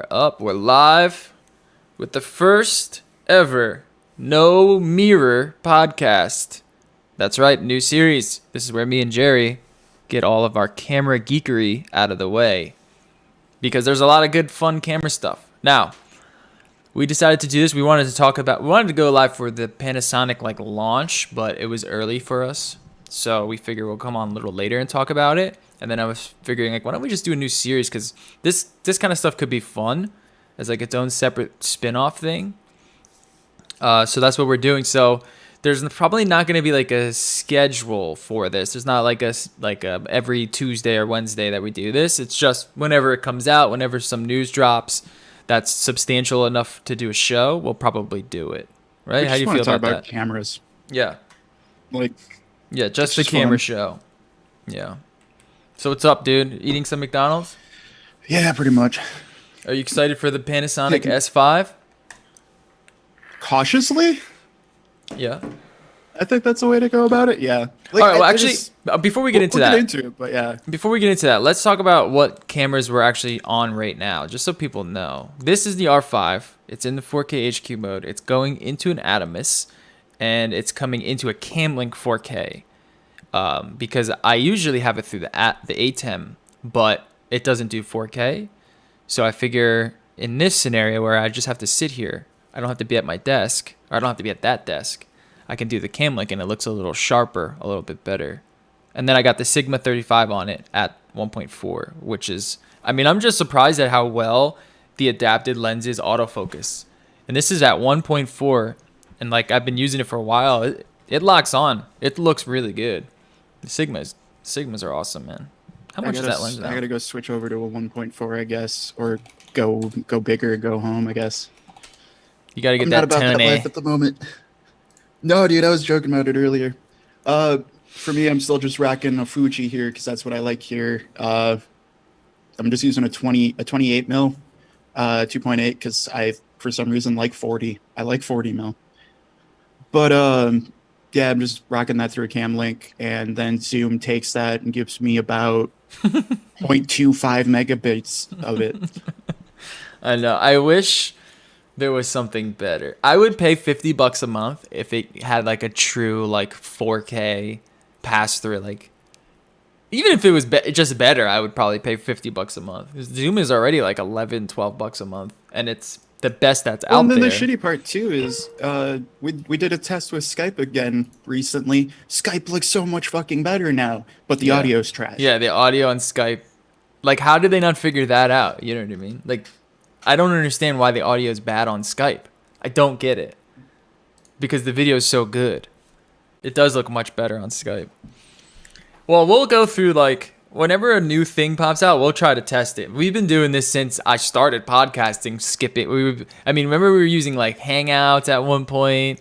are up. We're live with the first ever No Mirror podcast. That's right, new series. This is where me and Jerry get all of our camera geekery out of the way, because there's a lot of good, fun camera stuff. Now, we decided to do this. We wanted to go live for the Panasonic launch, but it was early for us. So we figured we'll come on a little later and talk about it. And then I was figuring why don't we just do a new series? Because this kind of stuff could be fun as its own separate spin-off thing. So that's what we're doing. So there's probably not going to be a schedule for this. There's not a every Tuesday or Wednesday that we do this. It's just whenever it comes out, whenever some news drops that's substantial enough to do a show, we'll probably do it. Right? How do you feel about that? Cameras. Yeah. Yeah, just the camera show. Yeah. So what's up, dude? Eating some McDonald's? Yeah, pretty much. Are you excited for the Panasonic S5? Cautiously? Yeah. I think that's the way to go about it. Yeah. All right. Well, before we get into that, before we get into that, let's talk about what cameras we're actually on right now, just so people know. This is the R5. It's in the 4K HQ mode. It's going into an Ibis, and it's coming into a Camlink 4K. Because I usually have it through the ATEM, but it doesn't do 4K. So I figure in this scenario where I just have to sit here, I don't have to be at my desk, or I don't have to be at that desk. I can do the Camlink and it looks a little sharper, a little bit better. And then I got the Sigma 35 on it at 1.4, which is, I'm just surprised at how well the adapted lenses autofocus. And this is at 1.4, and I've been using it for a while. It locks on. It looks really good. The Sigmas are awesome, man. How much is that lens now? I gotta go switch over to a 1.4, I guess, or go bigger, go home, I guess. You gotta get that 10A. I'm not about that life at the moment. No, dude, I was joking about it earlier. For me, I'm still just rocking a Fuji here because that's what I like here. I'm just using a 28 mil, 2.8 because I, for some reason, like 40. I like 40 mil. But yeah, I'm just rocking that through a Camlink, and then Zoom takes that and gives me about 0.25 megabits of it. I know. I wish there was something better. I would pay $50 a month if it had a true 4K pass through. Even if it was just better, I would probably pay $50 a month. Zoom is already $11-12 a month, and it's the best that's out there. And then the shitty part too is we did a test with Skype again recently. Skype looks so much fucking better now, but the audio's trash. Yeah, the audio on Skype. How did they not figure that out? You know what I mean? I don't understand why the audio is bad on Skype. I don't get it. Because the video is so good. It does look much better on Skype. Well, we'll go through whenever a new thing pops out, we'll try to test it. We've been doing this since I started podcasting, skipping. Remember we were using Hangouts at one point.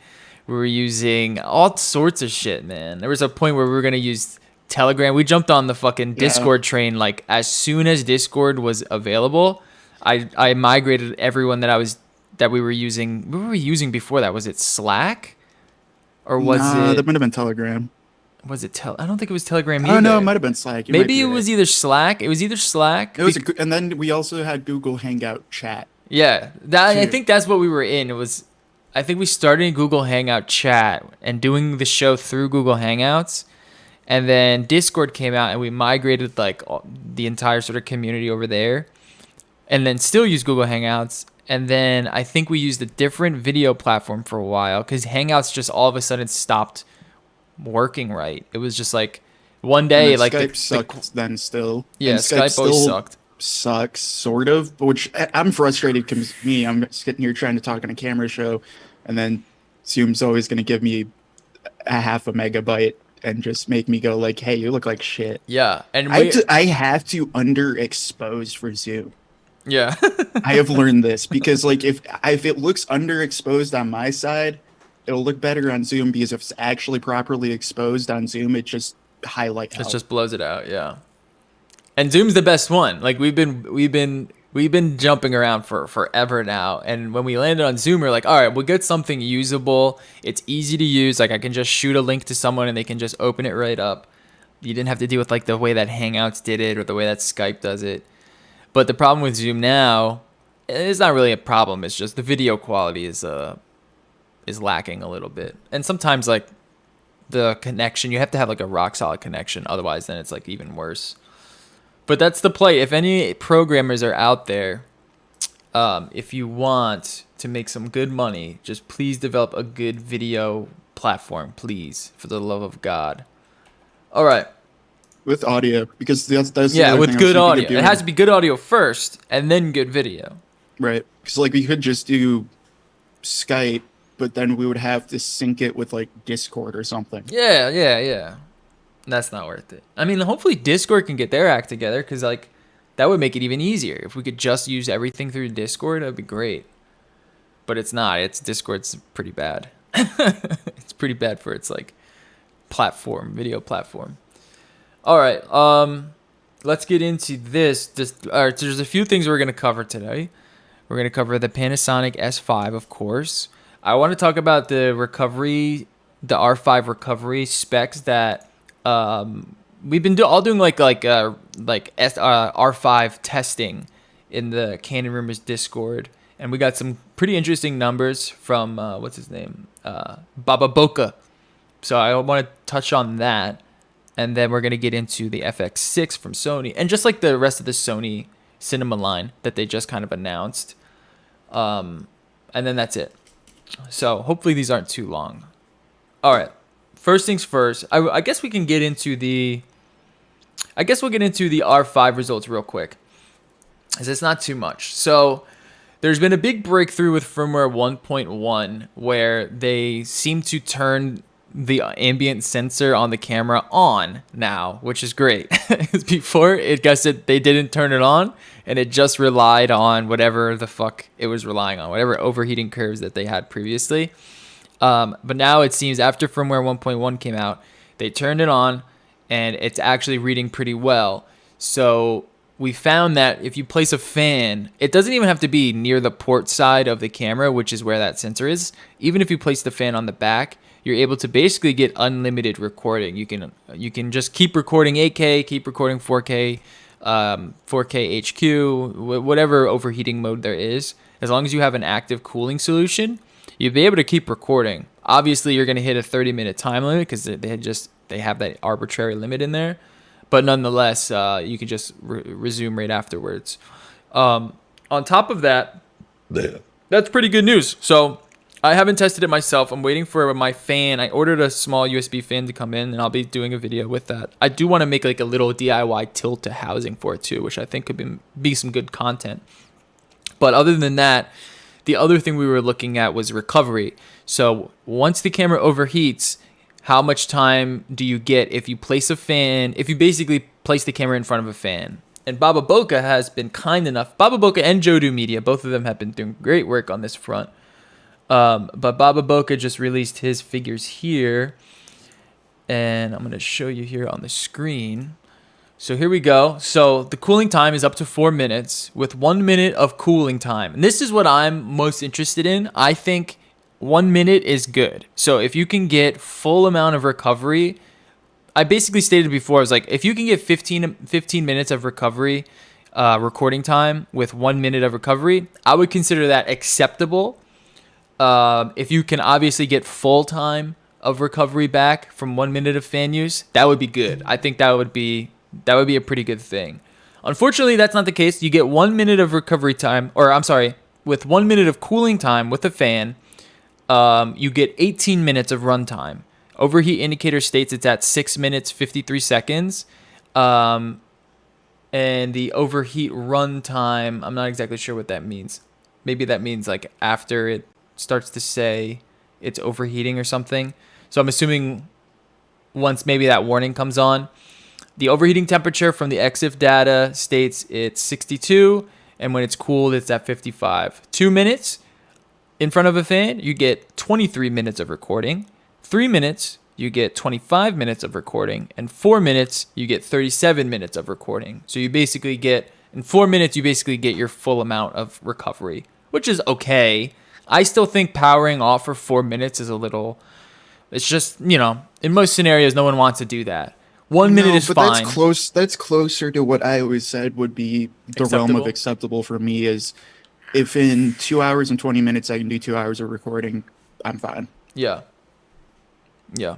We were using all sorts of shit, man. There was a point where we were going to use Telegram. We jumped on the fucking Discord train as soon as Discord was available. I migrated everyone that we were using. What were we using before that? Was it Slack? Or was it... that might have been Telegram. Was it I don't think it was Telegram either. Oh no, it might have been Slack. Maybe it was either Slack. It was either Slack. It was, and then we also had Google Hangout chat. Yeah, I think that's what we were in. I think we started in Google Hangout chat and doing the show through Google Hangouts, and then Discord came out and we migrated the entire sort of community over there, and then still use Google Hangouts. And then I think we used a different video platform for a while because Hangouts just all of a sudden stopped working right. It was just one day Skype sucked then still. Yeah, Skype always sucked. Sucks sort of, which I'm frustrated because I'm sitting here trying to talk on a camera show, and then Zoom's always going to give me a half a megabyte and just make me go hey, you look like shit. Yeah, and I have to underexpose for Zoom. Yeah. I have learned this because if it looks underexposed on my side, it'll look better on Zoom, because if it's actually properly exposed on Zoom, it just highlights. It just blows it out, yeah. And Zoom's the best one. We've been jumping around for forever now, and when we landed on Zoom, we're all right, we'll get something usable. It's easy to use. I can just shoot a link to someone and they can just open it right up. You didn't have to deal with the way that Hangouts did it or the way that Skype does it. But the problem with Zoom now, it's not really a problem. It's just the video quality is lacking a little bit, and sometimes like the connection, you have to have like a rock solid connection, otherwise then it's like even worse. But that's the play. If any programmers are out there, if you want to make some good money, just please develop a good video platform, please, for the love of God. All right. With audio, because that's the Yeah, other with thing I was good thinking of audio. It doing. has to be good audio first, and then good video. Right. Because like we could just do Skype, but then we would have to sync it with like Discord or something. Yeah. That's not worth it. I mean, hopefully Discord can get their act together, because like that would make it even easier. If we could just use everything through Discord, that'd be great. But it's not. It's Discord's pretty bad. It's pretty bad for its like video platform. All right. Let's get into this. All right, so there's a few things we're gonna cover today. We're gonna cover the Panasonic S5, of course. I want to talk about the R5 recovery specs that we've been doing like R5 testing in the Canon Rumors Discord, and we got some pretty interesting numbers from what's his name, Baba Boca. So I want to touch on that, and then we're gonna get into the FX6 from Sony, and just like the rest of the Sony cinema line that they just kind of announced, and then that's it. So hopefully these aren't too long. All right. First things first. I guess we can get into the. I guess we'll get into the R5 results real quick, as it's not too much. So there's been a big breakthrough with firmware 1.1 where they seem to turn the ambient sensor on the camera on now, which is great. Before, it guess they didn't turn it on, and it just relied on whatever the fuck it was relying on, whatever overheating curves that they had previously. But now it seems after firmware 1.1 came out, they turned it on, and it's actually reading pretty well. So we found that if you place a fan, it doesn't even have to be near the port side of the camera, which is where that sensor is. Even if you place the fan on the back, you're able to basically get unlimited recording. You can just keep recording 8K, keep recording 4K, 4K HQ, whatever overheating mode there is. As long as you have an active cooling solution, you'll be able to keep recording. Obviously, you're going to hit a 30-minute time limit because they have that arbitrary limit in there. But nonetheless, you can just resume right afterwards. On top of that, that's pretty good news. So I haven't tested it myself. I'm waiting for my fan. I ordered a small USB fan to come in, and I'll be doing a video with that. I do want to make like a little DIY tilt to housing for it too, which I think could be some good content. But other than that, the other thing we were looking at was recovery. So once the camera overheats, how much time do you get if you place a fan, if you basically place the camera in front of a fan? And Baba Boca has been kind enough. Baba Boca and Jodu Media, both of them have been doing great work on this front. But Baba Boca just released his figures here, and I'm going to show you here on the screen. So here we go. So the cooling time is up to 4 minutes with 1 minute of cooling time. And this is what I'm most interested in. I think 1 minute is good. So if you can get full amount of recovery, I basically stated before, I was like, if you can get 15 minutes of recovery, recording time with 1 minute of recovery, I would consider that acceptable. If you can obviously get full time of recovery back from 1 minute of fan use, that would be good. I think that would be a pretty good thing. Unfortunately, that's not the case. You get 1 minute of recovery time, or I'm sorry, with 1 minute of cooling time with a fan, you get 18 minutes of runtime. Overheat indicator states it's at 6 minutes, 53 seconds. And the overheat runtime, I'm not exactly sure what that means. Maybe that means like after it starts to say it's overheating or something. So I'm assuming once maybe that warning comes on. The overheating temperature from the EXIF data states it's 62, and when it's cooled, it's at 55. 2 minutes in front of a fan, you get 23 minutes of recording. 3 minutes, you get 25 minutes of recording. And 4 minutes, you get 37 minutes of recording. So you basically get, in 4 minutes, you basically get your full amount of recovery, which is okay. I still think powering off for 4 minutes is a little, it's just, in most scenarios, no one wants to do that. 1 minute is fine. That's closer to what I always said would be the realm of acceptable for me is if in 2 hours and 20 minutes I can do 2 hours of recording, I'm fine. Yeah. Yeah.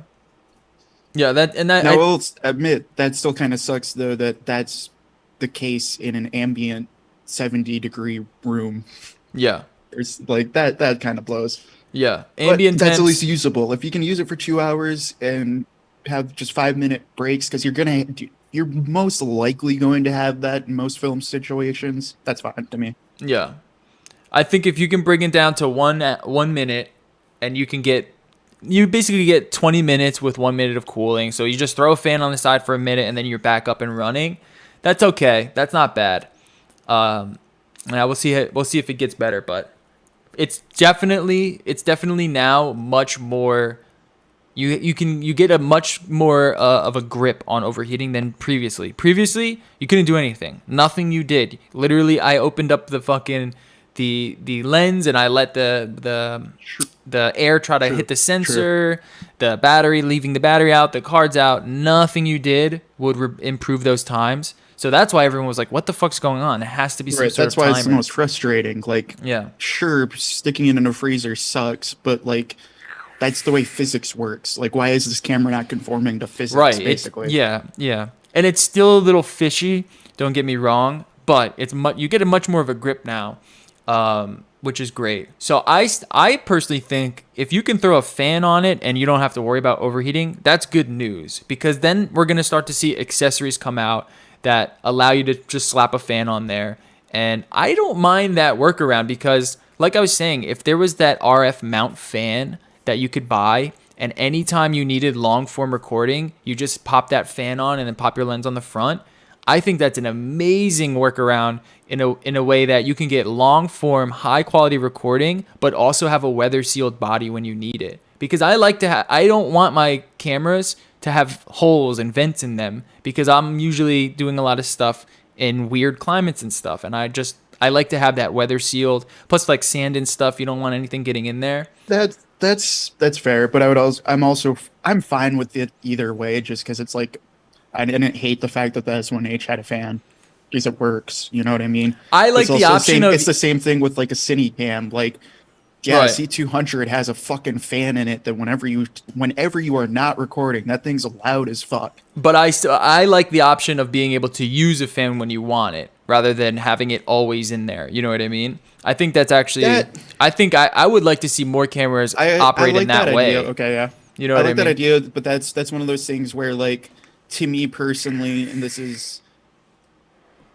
Yeah, that and that Now, I I'll admit that still kind of sucks though that that's the case in an ambient 70-degree room. yeah. There's like that kind of blows. Yeah. But Ambient that's at least temps. usable. If you can use it for 2 hours and have just 5-minute breaks, because you're most likely going to have that in most film situations. That's fine to me. Yeah. I think if you can bring it down to 1 minute and you basically get 20 minutes with 1 minute of cooling. So you just throw a fan on the side for a minute and then you're back up and running. That's okay. That's not bad. Yeah, we'll see if it gets better, but it's definitely now much more. You get a much more of a grip on overheating than previously. Previously, you couldn't do anything. Nothing you did. Literally, I opened up the lens and I let Sure, the air try to hit true, the true. sensor, the battery, leaving the battery out, the cards out. Nothing you did would improve those times. So that's why everyone was like, "What the fuck's going on?" It has to be some Right. sort of That's why it's the timer. most frustrating. Like, Yeah. sure, sticking it in a freezer sucks, but like that's the way physics works. Like, why is this camera not conforming to physics, Right. It's basically? yeah, yeah, and it's still a little fishy. Don't get me wrong, but you get a much more of a grip now, which is great. So I personally think if you can throw a fan on it and you don't have to worry about overheating, that's good news because then we're gonna start to see accessories come out that allow you to just slap a fan on there. And I don't mind that workaround because, like I was saying, if there was that RF mount fan that you could buy, and anytime you needed long form recording, you just pop that fan on and then pop your lens on the front. I think that's an amazing workaround in a way that you can get long form, high quality recording, but also have a weather sealed body when you need it. Because I don't want my cameras to have holes and vents in them because I'm usually doing a lot of stuff in weird climates and stuff, and I like to have that weather sealed. Plus, like sand and stuff, you don't want anything getting in there. That's fair, but I'm fine with it either way, just because it's like I didn't hate the fact that the S1H had a fan because it works. You know what I mean? I It's like the also the option same. of It's the same thing with like a cine cam. Like, yeah, right. C200 has a fucking fan in it that whenever you are not recording, that thing's loud as fuck. But I like the option of being able to use a fan when you want it rather than having it always in there. You know what I mean? I think that's actually That I think I would like to see more cameras I operate in like that that idea. way. Okay, yeah. You know I what I like that mean? idea, but that's one of those things where like to me personally, and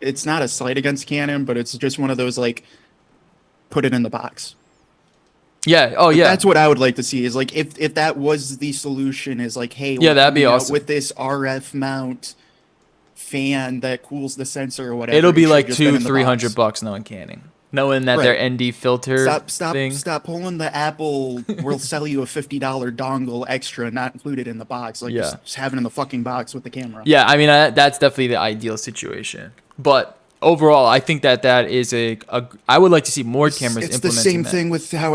it's not a slight against Canon, but it's just one of those like put it in the box. Yeah. Oh Like yeah. that's what I would like to see is like if that was the solution is like, hey, Yeah, we're that'd be coming out awesome. with this RF mount fan that cools the sensor or It'll whatever, it be should have like just been two, in the three hundred box. bucks knowing Canning. Knowing that their Right. ND filter thing. Stop pulling the Apple. We'll sell you a $50 dongle extra, not included in the box. Like Yeah. just have it in the fucking box with the camera. Yeah, I mean that's definitely the ideal situation. But overall, I think that is a I would like to see more cameras It's the implementing same that. thing with how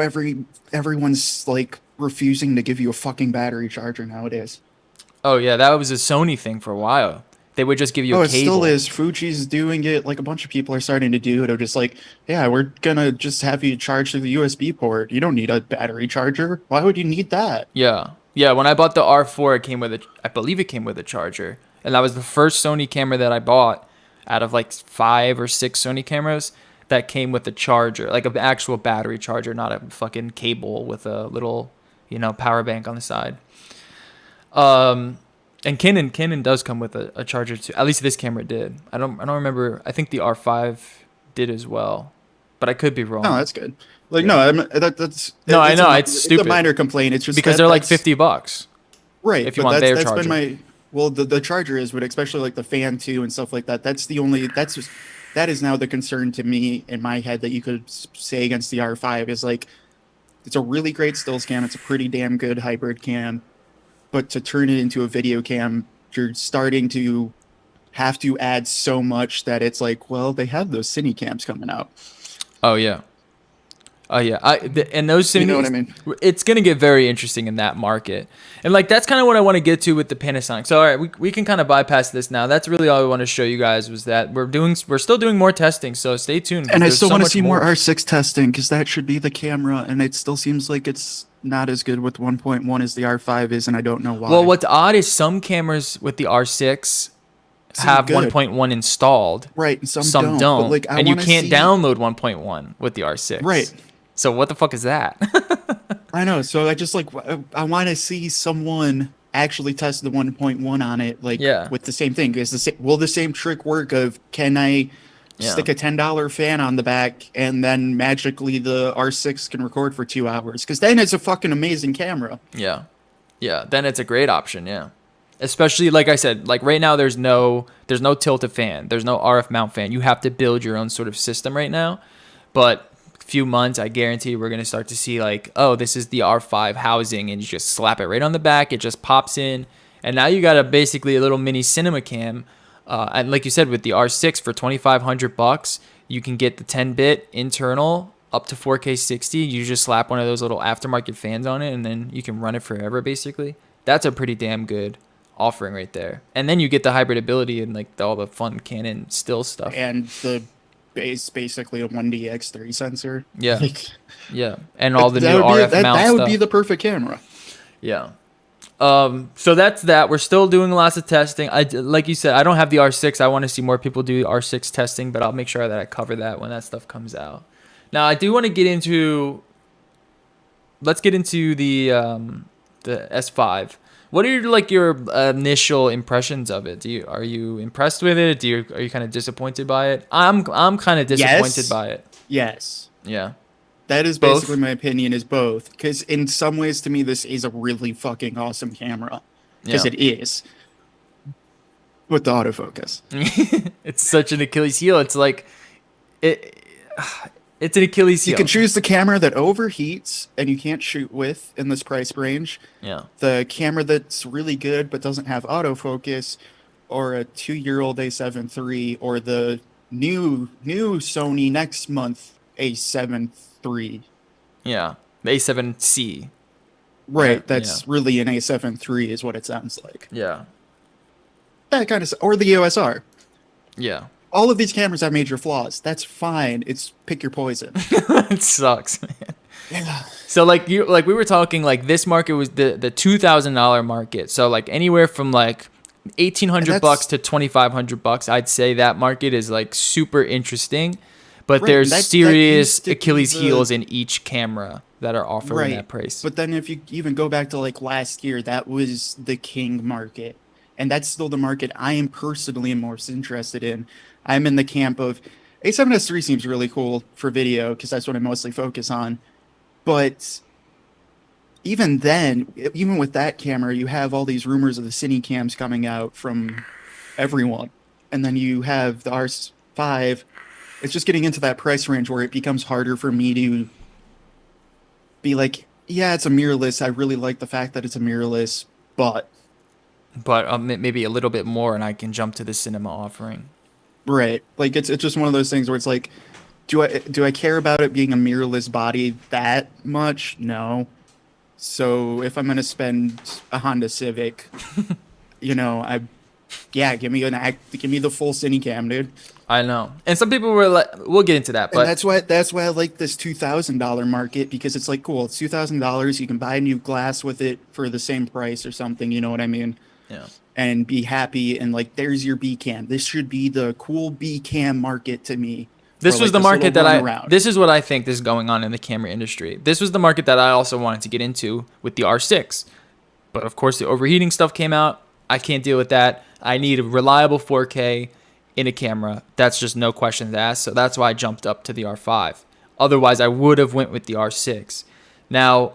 everyone's like refusing to give you a fucking battery charger nowadays. Oh yeah, that was a Sony thing for a while. They would just give you a Oh, it still cable. is. Fuji's doing it. Like a bunch of people are starting to do it. They're just like, yeah, we're gonna just have you charge through the USB port. You don't need a battery charger. Why would you need that? Yeah. Yeah, when I bought the R4, I believe it came with a charger. And that was the first Sony camera that I bought out of like 5 or 6 Sony cameras that came with a charger, like an actual battery charger, not a fucking cable with a little, power bank on the side. Um, and Canon does come with a charger too. At least this camera did. I don't remember. I think the R5 did as well, but I could be No, wrong. that's good. Like, Yeah. no, that's No, I know it's it's a stupid minor complaint. It's just because that they're like that's $50 right. if you But want their that's been charger. my well, the charger is, but especially like the fan too and stuff like that. That is now the concern to me in my head that you could say against the R5 is like it's a really great stills cam. It's a pretty damn good hybrid cam, but to turn it into a video cam, you're starting to have to add so much that it's like, well, they have those cine cams coming out. Oh yeah. Oh yeah, and those You things, know what I mean? it's gonna get very interesting in that market, and like that's kind of what I want to get to with the Panasonic. So all right, we can kind of bypass this now. That's really all I want to show you guys was that we're still doing more testing. So stay tuned because And I there's still so want to much see more more. R6 testing because that should be the camera, and it still seems like it's not as good with 1.1 as the R5 is, and I don't know Well, why. what's odd is some cameras with the R6 Sound have good, 1.1 installed, right? And some some don't, but don't, like I and you want to can't see, download 1.1 with the right? R6. So what the fuck is that? I know. So I just like I want to see someone actually test the 1.1 on it, like Yeah, with the same thing. Is will the same trick work of can I yeah, stick a $10 fan on the back and then magically the R6 can record for 2 hours? Because then it's a fucking amazing camera. yeah. Yeah, then it's a great option, yeah. Especially like I said, like right now there's no tilted fan, there's no RF mount fan. You have to build your own sort of system right now. But a few months, I guarantee we're gonna start to see like, oh, this is the R5 housing, and you just slap it right on the back, it just pops in, and now you got basically a little mini cinema cam. And like you said, with the R6 for $2,500, you can get the 10-bit internal up to 4K 60. You just slap one of those little aftermarket fans on it, and then you can run it forever. Basically, that's a pretty damn good offering right there. And then you get the hybrid ability and like all the fun Canon still stuff. And the base basically a 1DX3 sensor. Yeah, Like yeah, and all the new would be RF mount that would be stuff. the perfect camera. Yeah. So that's that. We're still doing lots of testing. Like you said, I don't have the R6. I want to see more people do R6 testing, but I'll make sure that I cover that when that stuff comes out. Now, I do want to get into. Let's get into the S5. What are like your initial impressions of it? Are you impressed with it? Are you kind of disappointed by it? I'm kind of disappointed Yes. by it. Yes. Yeah. That is Both? basically my opinion is both. Because in some ways, to me, this is a really fucking awesome camera. Because Yeah. it is. With the autofocus. It's such an Achilles heel. It's like it. It's an Achilles heel. You can choose the camera that overheats and you can't shoot with in this price range. Yeah. The camera that's really good but doesn't have autofocus, or a 2-year-old A7 III, or the new Sony next month A7 III. Yeah. The A7C. Right, Yeah, that's really an A7 III is what it sounds like. Yeah. That kind of, or the EOS R. Yeah. All of these cameras have major flaws. That's fine. It's pick your poison. It sucks, man. Yeah. So like we were talking like this market was the $2,000 market. So like anywhere from like $1,800 to $2,500, I'd say that market is like super interesting. But Right, there's that serious used to be Achilles the- heels in each camera that are offered in that price. But then if you even go back to like last year, that was the king market. And that's still the market I am personally most interested in. I'm in the camp of A7S III seems really cool for video because that's what I mostly focus on. But even then, even with that camera, you have all these rumors of the cine cams coming out from everyone. And then you have the R5. It's just getting into that price range where it becomes harder for me to be like, yeah, it's a mirrorless. I really like the fact that it's a mirrorless, but But maybe a little bit more, and I can jump to the cinema offering. right, like it's just one of those things where it's like, do I care about it being a mirrorless body that much? No. So if I'm gonna spend a Honda Civic, give me the full Cinecam, dude. I know, and some people were like, we'll get into that, And but that's why I like this $2,000 market, because it's like, cool, it's $2,000. You can buy a new glass with it for the same price or something. You know what I mean? yeah. And be happy, and like, there's your B cam. This should be the cool B cam market to me. This Or, was like, the market little that runaround. this is what I think is going on in the camera industry. This was the market that I also wanted to get into with the R6. But of course, the overheating stuff came out. I can't deal with that. I need a reliable 4K in a camera. That's just no questions asked. So that's why I jumped up to the R5. Otherwise, I would have went with the R6. Now,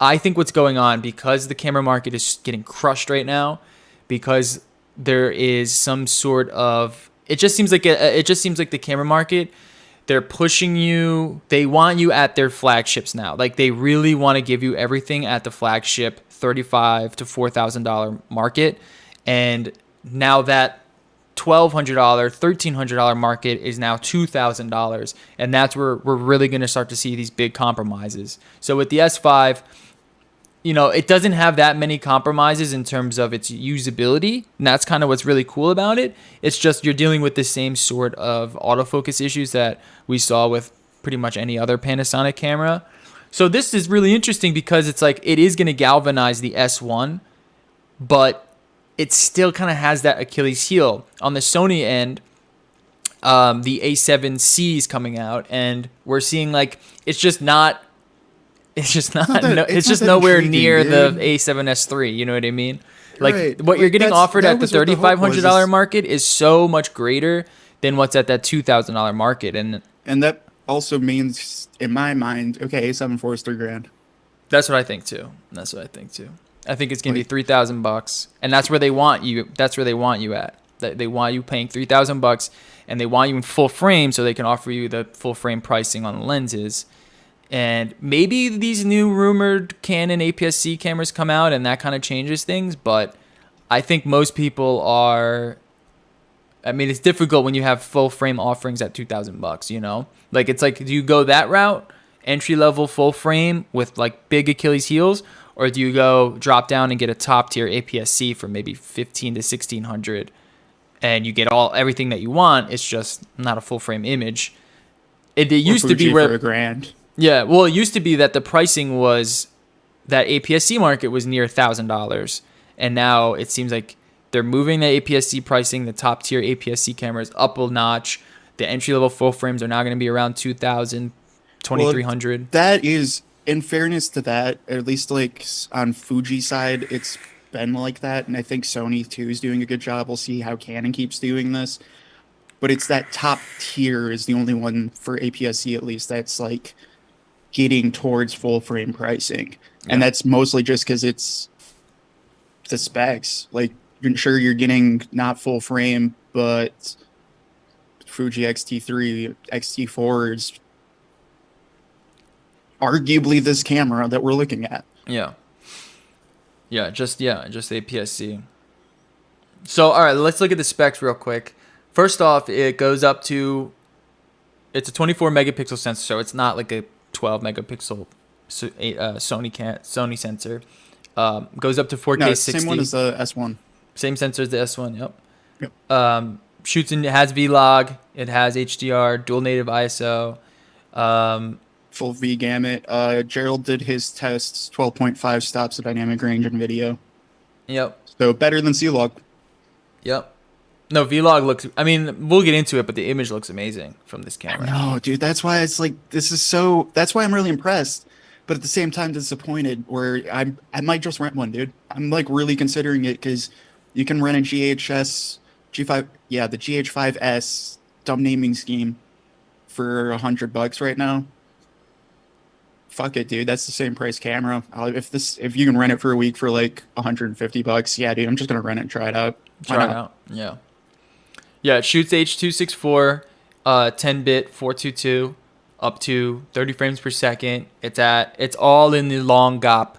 I think what's going on, because the camera market is getting crushed right now, because there is some sort of, it just seems like the camera market, they're pushing you, they want you at their flagships now. Like, they really want to give you everything at the flagship $35,000 to $4,000 market. And now that $1,200, $1,300 market is now $2,000, and that's where we're really going to start to see these big compromises. So with the S5, it doesn't have that many compromises in terms of its usability, and that's kind of what's really cool about it. It's just you're dealing with the same sort of autofocus issues that we saw with pretty much any other Panasonic camera. So this is really interesting because it's like it is going to galvanize the S1, but it still kind of has that Achilles heel. On the Sony end, the A7C is coming out, and we're seeing like it's just nowhere near the A7S III. You know what I mean? Like right. What you're getting offered at the $3,500 market is so much greater than what's at that $2,000 market, and that also means, in my mind, okay, A7 IV is $3,000. That's what I think too. I think it's gonna be $3,000, and that's where they want you. That's where they want you at. They want you paying $3,000, and they want you in full frame, so they can offer you the full frame pricing on the lenses. And maybe these new rumored Canon APS-C cameras come out, and that kind of changes things. But I think most people are. I mean, it's difficult when you have full frame offerings at $2,000. Like it's like, do you go that route, entry level full frame with like big Achilles heels? Or do you go drop down and get a top tier APS-C for maybe $1,500 to $1,600, and you get everything that you want? It's just not a full frame image. It used to be where for $1,000. Yeah, well, it used to be that the pricing was that APS-C market was near $1,000, and now it seems like they're moving the APS-C pricing, the top tier APS-C cameras up a notch. The entry level full frames are now going to be around $2,000, $2,300. Well, that is. In fairness to that, at least like on Fuji side, it's been like that, and I think Sony too is doing a good job. We'll see how Canon keeps doing this, but it's that top tier is the only one for APS-C, at least, that's like getting towards full frame pricing, and that's mostly just because it's the specs. Like, sure, you're getting not full frame, but Fuji X-T3, X-T4 is arguably this camera that we're looking at. Just APS-C. So all right, let's look at the specs real quick. First off, it's a 24 megapixel sensor, so it's not like a 12 megapixel Sony sensor. Goes up to 4K 60. Same one as the S1. Same sensor as the S1. Yep. Shoots in. It has Vlog. It has HDR, dual native ISO. Full V gamut. Gerald did his tests, 12.5 stops of dynamic range in video. Yep. So better than C-Log. Yep. No, Vlog looks. I mean, we'll get into it, but the image looks amazing from this camera. No, dude, that's why it's like that's why I'm really impressed, but at the same time disappointed. Where I might just rent one, dude. I'm like really considering it because you can rent a GHS G5. Yeah, the GH5S, dumb naming scheme, for $100 right now. Fuck it, dude. That's the same price camera. If you can rent it for a week for like $150, yeah, dude, I'm just gonna rent it and try it out. Try it out. Yeah. Yeah, it shoots H.264, 10-bit 422, up to 30 frames per second. It's all in the long GOP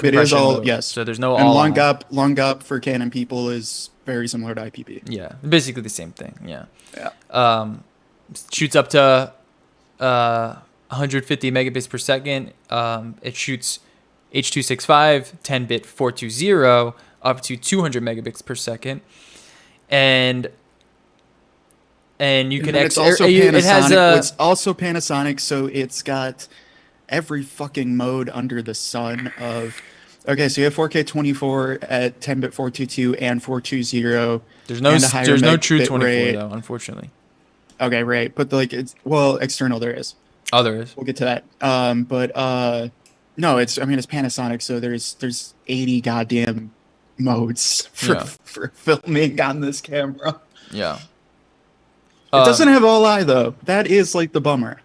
It is all mode. Yes. So there's no and all long GOP for Canon people is very similar to IPP. Yeah, basically the same thing. Yeah. Yeah. Shoots up to 150 megabits per second. It shoots H.265, 10-bit 420, up to 200 megabits per second, and you can it's also Panasonic, so it's got every fucking mode under the sun of. Okay, so you have 4K 24 at 10-bit 422 and 420. There's no true 24 rate. Though, unfortunately. Okay, right, but external there is. Oh, there is. We'll get to that. No, it's Panasonic, so there's 80 goddamn modes for filming on this camera. Yeah. It doesn't have all eye though. That is like the bummer.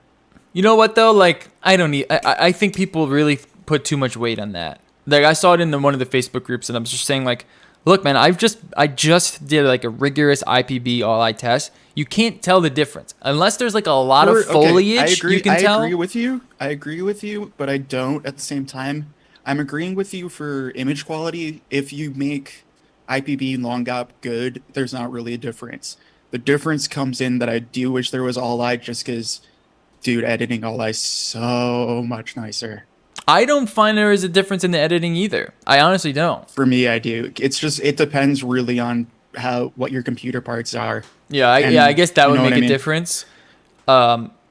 You know what though? Like I think people really put too much weight on that. Like I saw it in one of the Facebook groups, and I'm just saying like, look, man, I just did like a rigorous IPB all eye test. You can't tell the difference unless there's like a lot of foliage. You can tell. I agree with you, but I don't at the same time. I'm agreeing with you for image quality. If you make IPB, long op, good, there's not really a difference. The difference comes in that I do wish there was all eye just because, dude, editing all eye is so much nicer. I don't find there is a difference in the editing either. I honestly don't. For me, I do. It's just, it depends really on what your computer parts are. Yeah, I And guess that you would know what make I a mean? difference.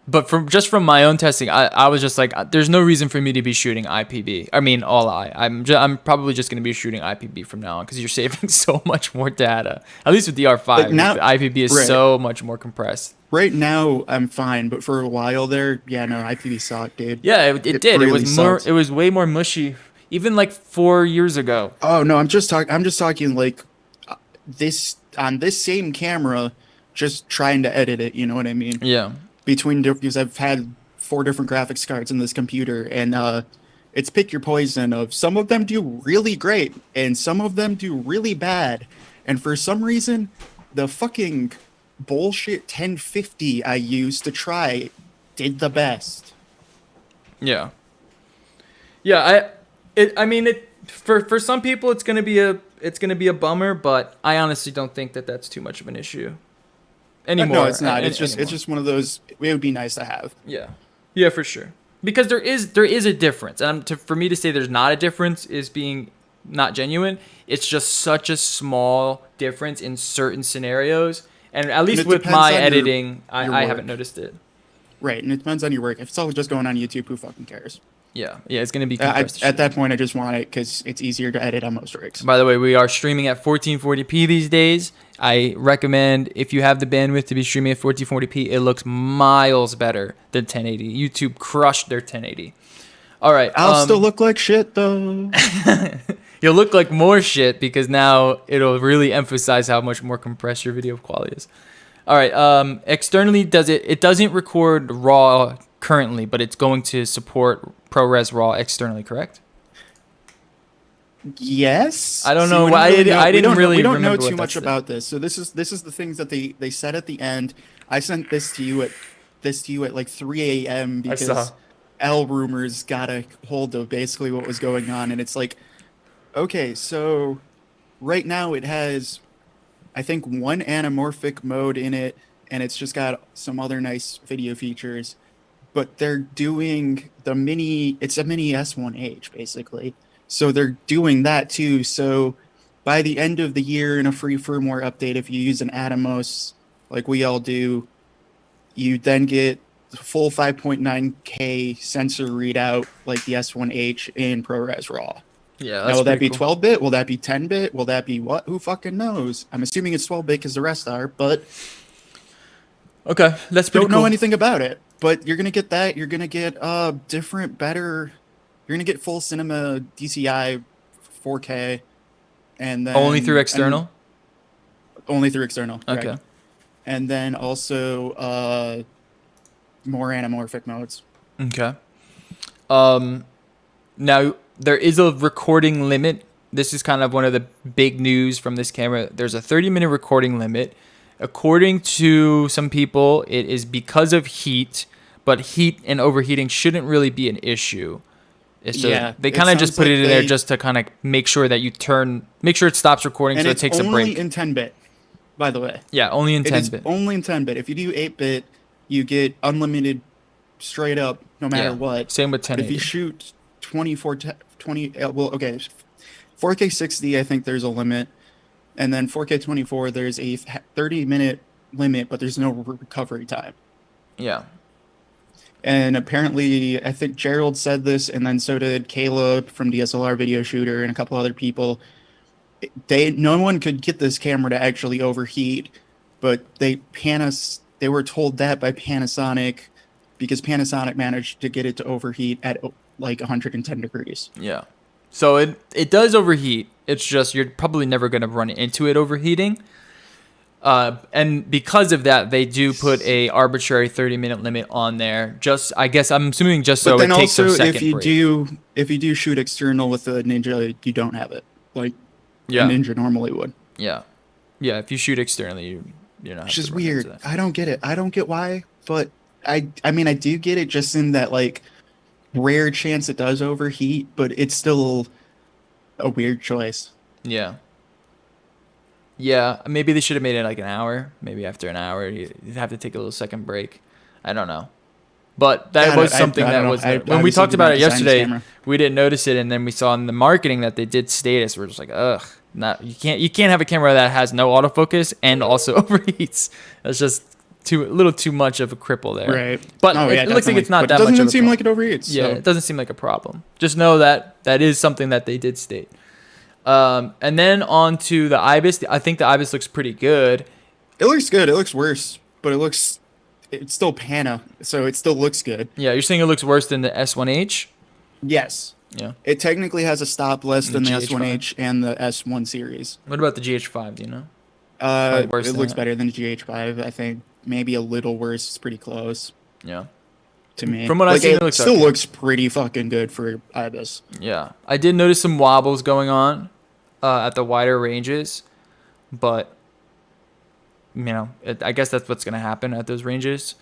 But from my own testing, I was just like, there's no reason for me to be shooting IPB. I mean, all I. I'm probably just gonna be shooting IPB from now on because you're saving so much more data. At least with the Like R5, now, the IPB is right. so much more compressed. Right now, I'm fine, but for a while there, yeah, no, IPV sucked, dude. Yeah, it It did. It was really more. sucked. It was way more mushy. Even like 4 years ago. Oh no, I'm just talking. I'm just talking like this on this same camera, just trying to edit it. You know what I mean? Yeah. Because I've had four different graphics cards in this computer, and it's pick your poison. Of some of them do really great, and some of them do really bad, and for some reason, the fucking bullshit 1050 I used to try did the best. Yeah. Yeah. I mean, it. For some people, it's gonna be a bummer, but I honestly don't think that that's too much of an issue No, anymore. it's not. It's Anymore. just one of those. It would be nice to have. Yeah. Yeah, for sure. Because there is a difference, and for me to say there's not a difference is being not genuine. It's just such a small difference in certain scenarios, and at And least it with depends my on editing, your I haven't work. noticed it. Right, and it depends on your work. If it's all just going on YouTube, who fucking cares? Yeah, yeah, it's gonna be compressed to At shit. that point, I just want it because it's easier to edit on most rigs. By the way, we are streaming at 1440p these days. I recommend if you have the bandwidth to be streaming at 1440p, it looks miles better than 1080. YouTube crushed their 1080. All right, I'll still look like shit though. you'll look like more shit because now it'll really emphasize how much more compressed your video quality is. All right, externally it doesn't record RAW currently, but it's going to support ProRes RAW externally, correct? Yes. I don't See, know. we don't really know. I didn't We really don't know remember too what that much said. about this. So this is the things that they said at the end. I sent this to you at like 3 a.m. I saw. because L rumors got a hold of basically what was going on, and it's like, okay, so right now it has, I think, one anamorphic mode in it, and it's just got some other nice video features. But they're doing the mini, it's a mini S1H basically. So they're doing that too. So by the end of the year in a free firmware update, if you use an Atomos like we all do, you then get the full 5.9K sensor readout like the S1H in ProRes RAW. Yeah, Now, that's will that pretty be cool. 12-bit? Will that be 10-bit? Will that be what? Who fucking knows? I'm assuming it's 12-bit because the rest are, but Okay, that's pretty don't know cool. anything about it. But you're gonna get that. You're gonna get different, better. You're gonna get full cinema DCI 4K, and Only through then and external? only through external, correct? Okay. And then also more anamorphic modes. Okay. Um, Now there is a recording limit. This is kind of one of the big news from this camera. There's a 30-minute recording limit. According to some people, it is because of heat, but heat and overheating shouldn't really be an issue. So Yeah, they it kind of just sounds put like it in there just to kind of make sure that make sure it stops recording and so it it's takes a only break. in 10-bit, by the way. Yeah, only in It is 10-bit. only in 10-bit. If you do 8-bit, you get unlimited straight up no matter Yeah, what. same with But if you 1080. shoot 24 20 well, okay, 4K 60, I think there's a limit. And then 4K 24, there's a 30-minute limit, but there's no recovery time. Yeah. And apparently, I think Gerald said this, and then so did Caleb from DSLR Video Shooter and a couple other people. No one could get this camera to actually overheat, but they were told that by Panasonic because Panasonic managed to get it to overheat at like 110 degrees. Yeah. So it does overheat. It's just you're probably never going to run into it overheating. And because of that, they do put a arbitrary 30-minute limit on there. Just I guess I'm assuming just But so then it takes also, a second break. if you do shoot external with a Ninja, you don't have it like a Yeah. Ninja normally would. Yeah. Yeah. If you shoot externally, you're not Which have is to run into weird. that. I don't get it. I don't get why, but I mean I do get it just in that like rare chance it does overheat, but it's still a weird choice. Yeah. Yeah, maybe they should have made it like an hour. Maybe after an hour, you'd have to take a little second break. I don't know. But that was something I don't that know. was I when we obviously talked did about not it design this yesterday, camera. we didn't notice it, and then we saw in the marketing that they did status. We're just like, ugh, not you can't have a camera that has no autofocus and also overheats. That's just a little too much of a cripple there. Right. But Oh yeah, it looks like definitely. it's not But it that much doesn't of even a seem problem. like it overheats. Yeah, So it doesn't seem like a problem. Just know that that is something that they did state. And then on to the Ibis. I think the Ibis looks pretty good. it looks good. It looks worse, but it's still Pana, so it still looks good. Yeah, you're saying it looks worse than the S1H? Yes. Yeah. It technically has a stop less The than the GH5. S1H and the S1 series. What about the GH5? Do you know? Probably worse It than looks it. better than the GH5. I think maybe a little worse. It's pretty close Yeah. to me. From what I've Like seen, it it looks still okay. looks pretty fucking good for Ibis. Yeah. I did notice some wobbles going on at the wider ranges, but I guess that's what's going to happen at those ranges.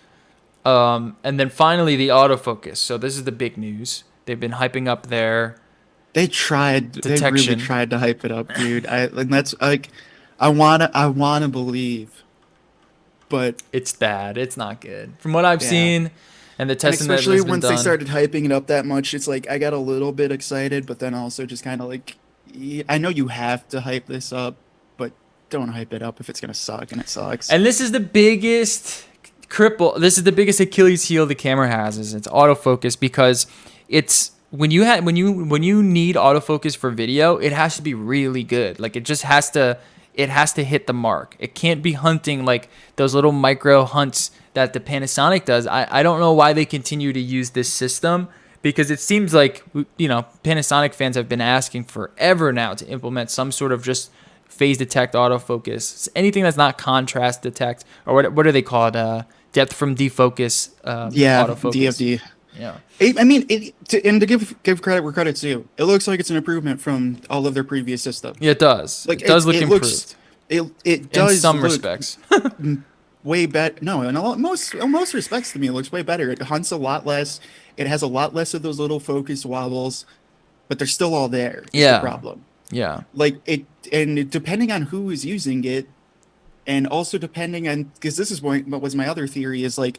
And then finally the autofocus. So this is the big news. They've been hyping up their They tried. They really detection. tried to hype it up, dude. And that's like, I wanna believe, but It's bad. It's not good. From what I've yeah. seen and the And testing that especially has been once they done. started hyping it up that much, it's like I got a little bit excited, but then also just kind of like, I know you have to hype this up, but don't hype it up if it's gonna suck, and it sucks. And this is the biggest cripple. This is the biggest Achilles heel the camera has is its autofocus because it's when you need autofocus for video, it has to be really good. Like it just has to hit the mark. It can't be hunting like those little micro hunts that the Panasonic does. I don't know why they continue to use this system because it seems like Panasonic fans have been asking forever now to implement some sort of just phase detect autofocus. Anything that's not contrast detect or what are they called? Depth from defocus Yeah, autofocus. DFD. Yeah. I mean, to give credit where credit's due, it looks like it's an improvement from all of their previous systems. Yeah, it does. Like It does look it improved looks, it does in some look respects. way better. No, in most respects to me, it looks way better. It hunts a lot less. It has a lot less of those little focus wobbles, but they're still all there. Is Yeah. the problem. Yeah. Like depending on who is using it, and also depending on because this is what was my other theory is like.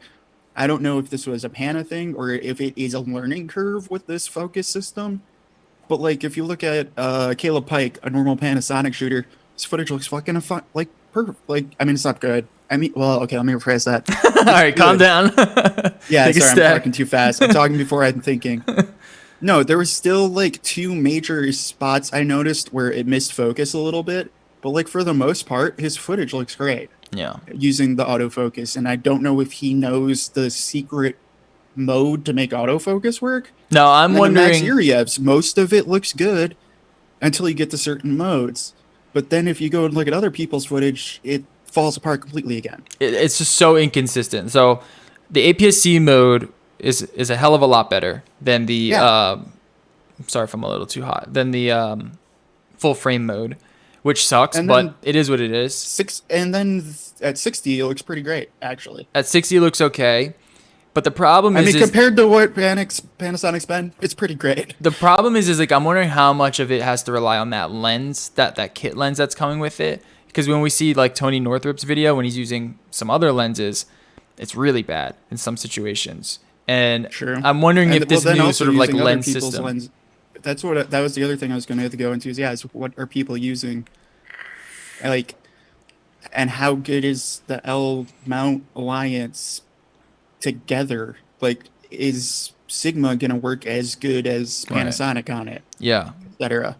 I don't know if this was a Pana thing or if it is a learning curve with this focus system. But like if you look at Caleb Pike, a normal Panasonic shooter, his footage looks fucking like perfect. Like I mean, it's not good. I mean, well, okay, let me rephrase that. All right, calm down. Yeah, Take a sorry, I'm step. talking too fast. I'm talking before I'm thinking. No, there was still like two major spots I noticed where it missed focus a little bit. But like for the most part, his footage looks great Yeah. using the autofocus. And I don't know if he knows the secret mode to make autofocus work. No, I'm And then Max wondering. Uriev's, most of it looks good until you get to certain modes. But then if you go and look at other people's footage, it falls apart completely again. It's just so inconsistent. So the APS-C mode is a hell of a lot better than the. Yeah. Sorry if I'm a little too hot. Than the full frame mode, which sucks, And but then it is what it is. At 60, it looks pretty great, actually. At 60, it looks okay, but the problem I is, mean, compared to what Panasonic's been, it's pretty great. the problem is like I'm wondering how much of it has to rely on that lens, that kit lens that's coming with it. Because when we see like Tony Northrup's video when he's using some other lenses, it's really bad in some situations. And True. I'm wondering And if this then new also sort of like using other lens people's system. that was the other thing I was going to go into is what are people using? Like, and how good is the L mount alliance together? Like, is Sigma going to work as good as Right. Panasonic on it, Yeah, etc.?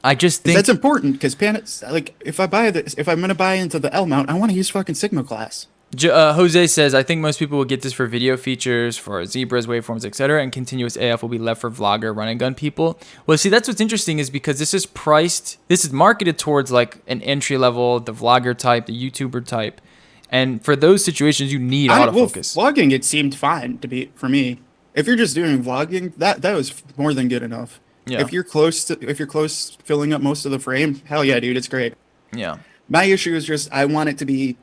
I just think That's important because if I'm going to buy into the L mount, I want to use fucking Sigma class. Jose says, I think most people will get this for video features, for zebras, waveforms, etc., and continuous AF will be left for vlogger, run and gun people. Well, see, that's what's interesting is because this is marketed towards like an entry level, the vlogger type, the YouTuber type, and for those situations, you need autofocus. Vlogging, it seemed fine for me. If you're just doing vlogging, that was more than good enough. Yeah. If you're close filling up most of the frame, hell yeah, dude, it's great. Yeah, My issue is just I want it to be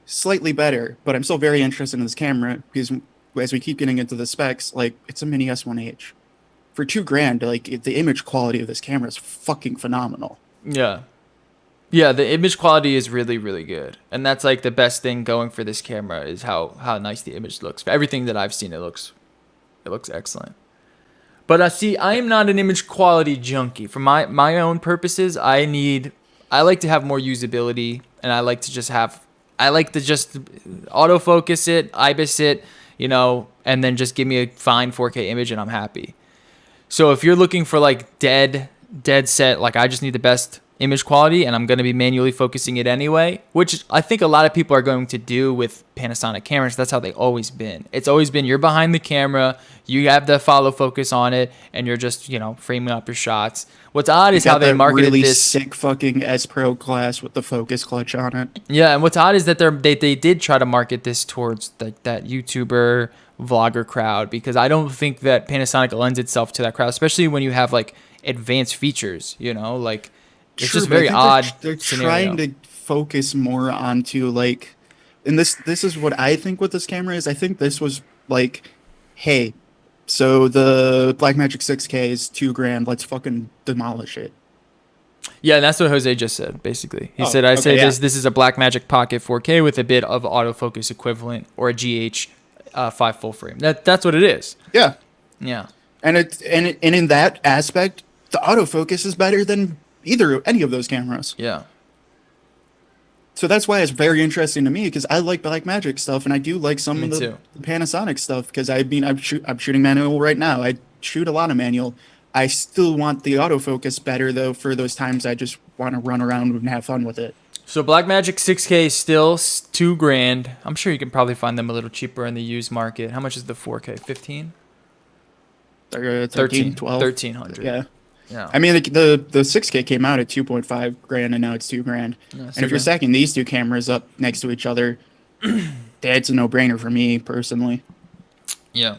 slightly better, but I'm still very interested in this camera because as we keep getting into the specs, like it's a mini S1H. For $2,000, like the image quality of this camera is fucking phenomenal. yeah. Yeah, the image quality is really, really good, and that's like the best thing going for this camera is how nice the image looks. For everything that I've seen, it looks excellent. But see, I am not an image quality junkie. For my own purposes, I like to have more usability, and I like to just autofocus it, Ibis it, and then just give me a fine 4K image, and I'm happy. So if you're looking for like dead set, like I just need the best image quality and I'm going to be manually focusing it anyway, which I think a lot of people are going to do with Panasonic cameras. That's how they always been. It's always been you're behind the camera, you have the follow focus on it, and you're just, framing up your shots. What's odd is how they marketed really this. sick fucking S Pro glass with the focus clutch on it. Yeah, and what's odd is that they did try to market this towards that YouTuber vlogger crowd, because I don't think that Panasonic lends itself to that crowd, especially when you have like advanced features, like it's True, just but I very think odd. They're scenario. trying to focus more onto like, and this is what I think what this camera is. I think this was like, hey, so the Blackmagic 6K is 2 grand. Let's fucking demolish it. Yeah, and that's what Jose just said. Basically, he Oh, said, "I okay, say yeah. this is a Blackmagic Pocket 4K with a bit of autofocus equivalent or a GH 5 full frame. That's what it is." Yeah, Yeah. and in that aspect, the autofocus is better than any of those cameras. Yeah. So that's why it's very interesting to me because I like Blackmagic stuff and I do like some Me of the too. Panasonic stuff because I mean I'm shooting manual right now. I shoot a lot of manual. I still want the autofocus better though for those times I just want to run around and have fun with it. So Blackmagic 6K is still 2 grand. I'm sure you can probably find them a little cheaper in the used market. How much is the 4K? 15? 13, 12. 1300. Yeah. Yeah. I mean the 6K came out at 2.5 grand and now it's 2 grand. Yeah, And if you're stacking these two cameras up next to each other, that's a no-brainer for me personally. Yeah.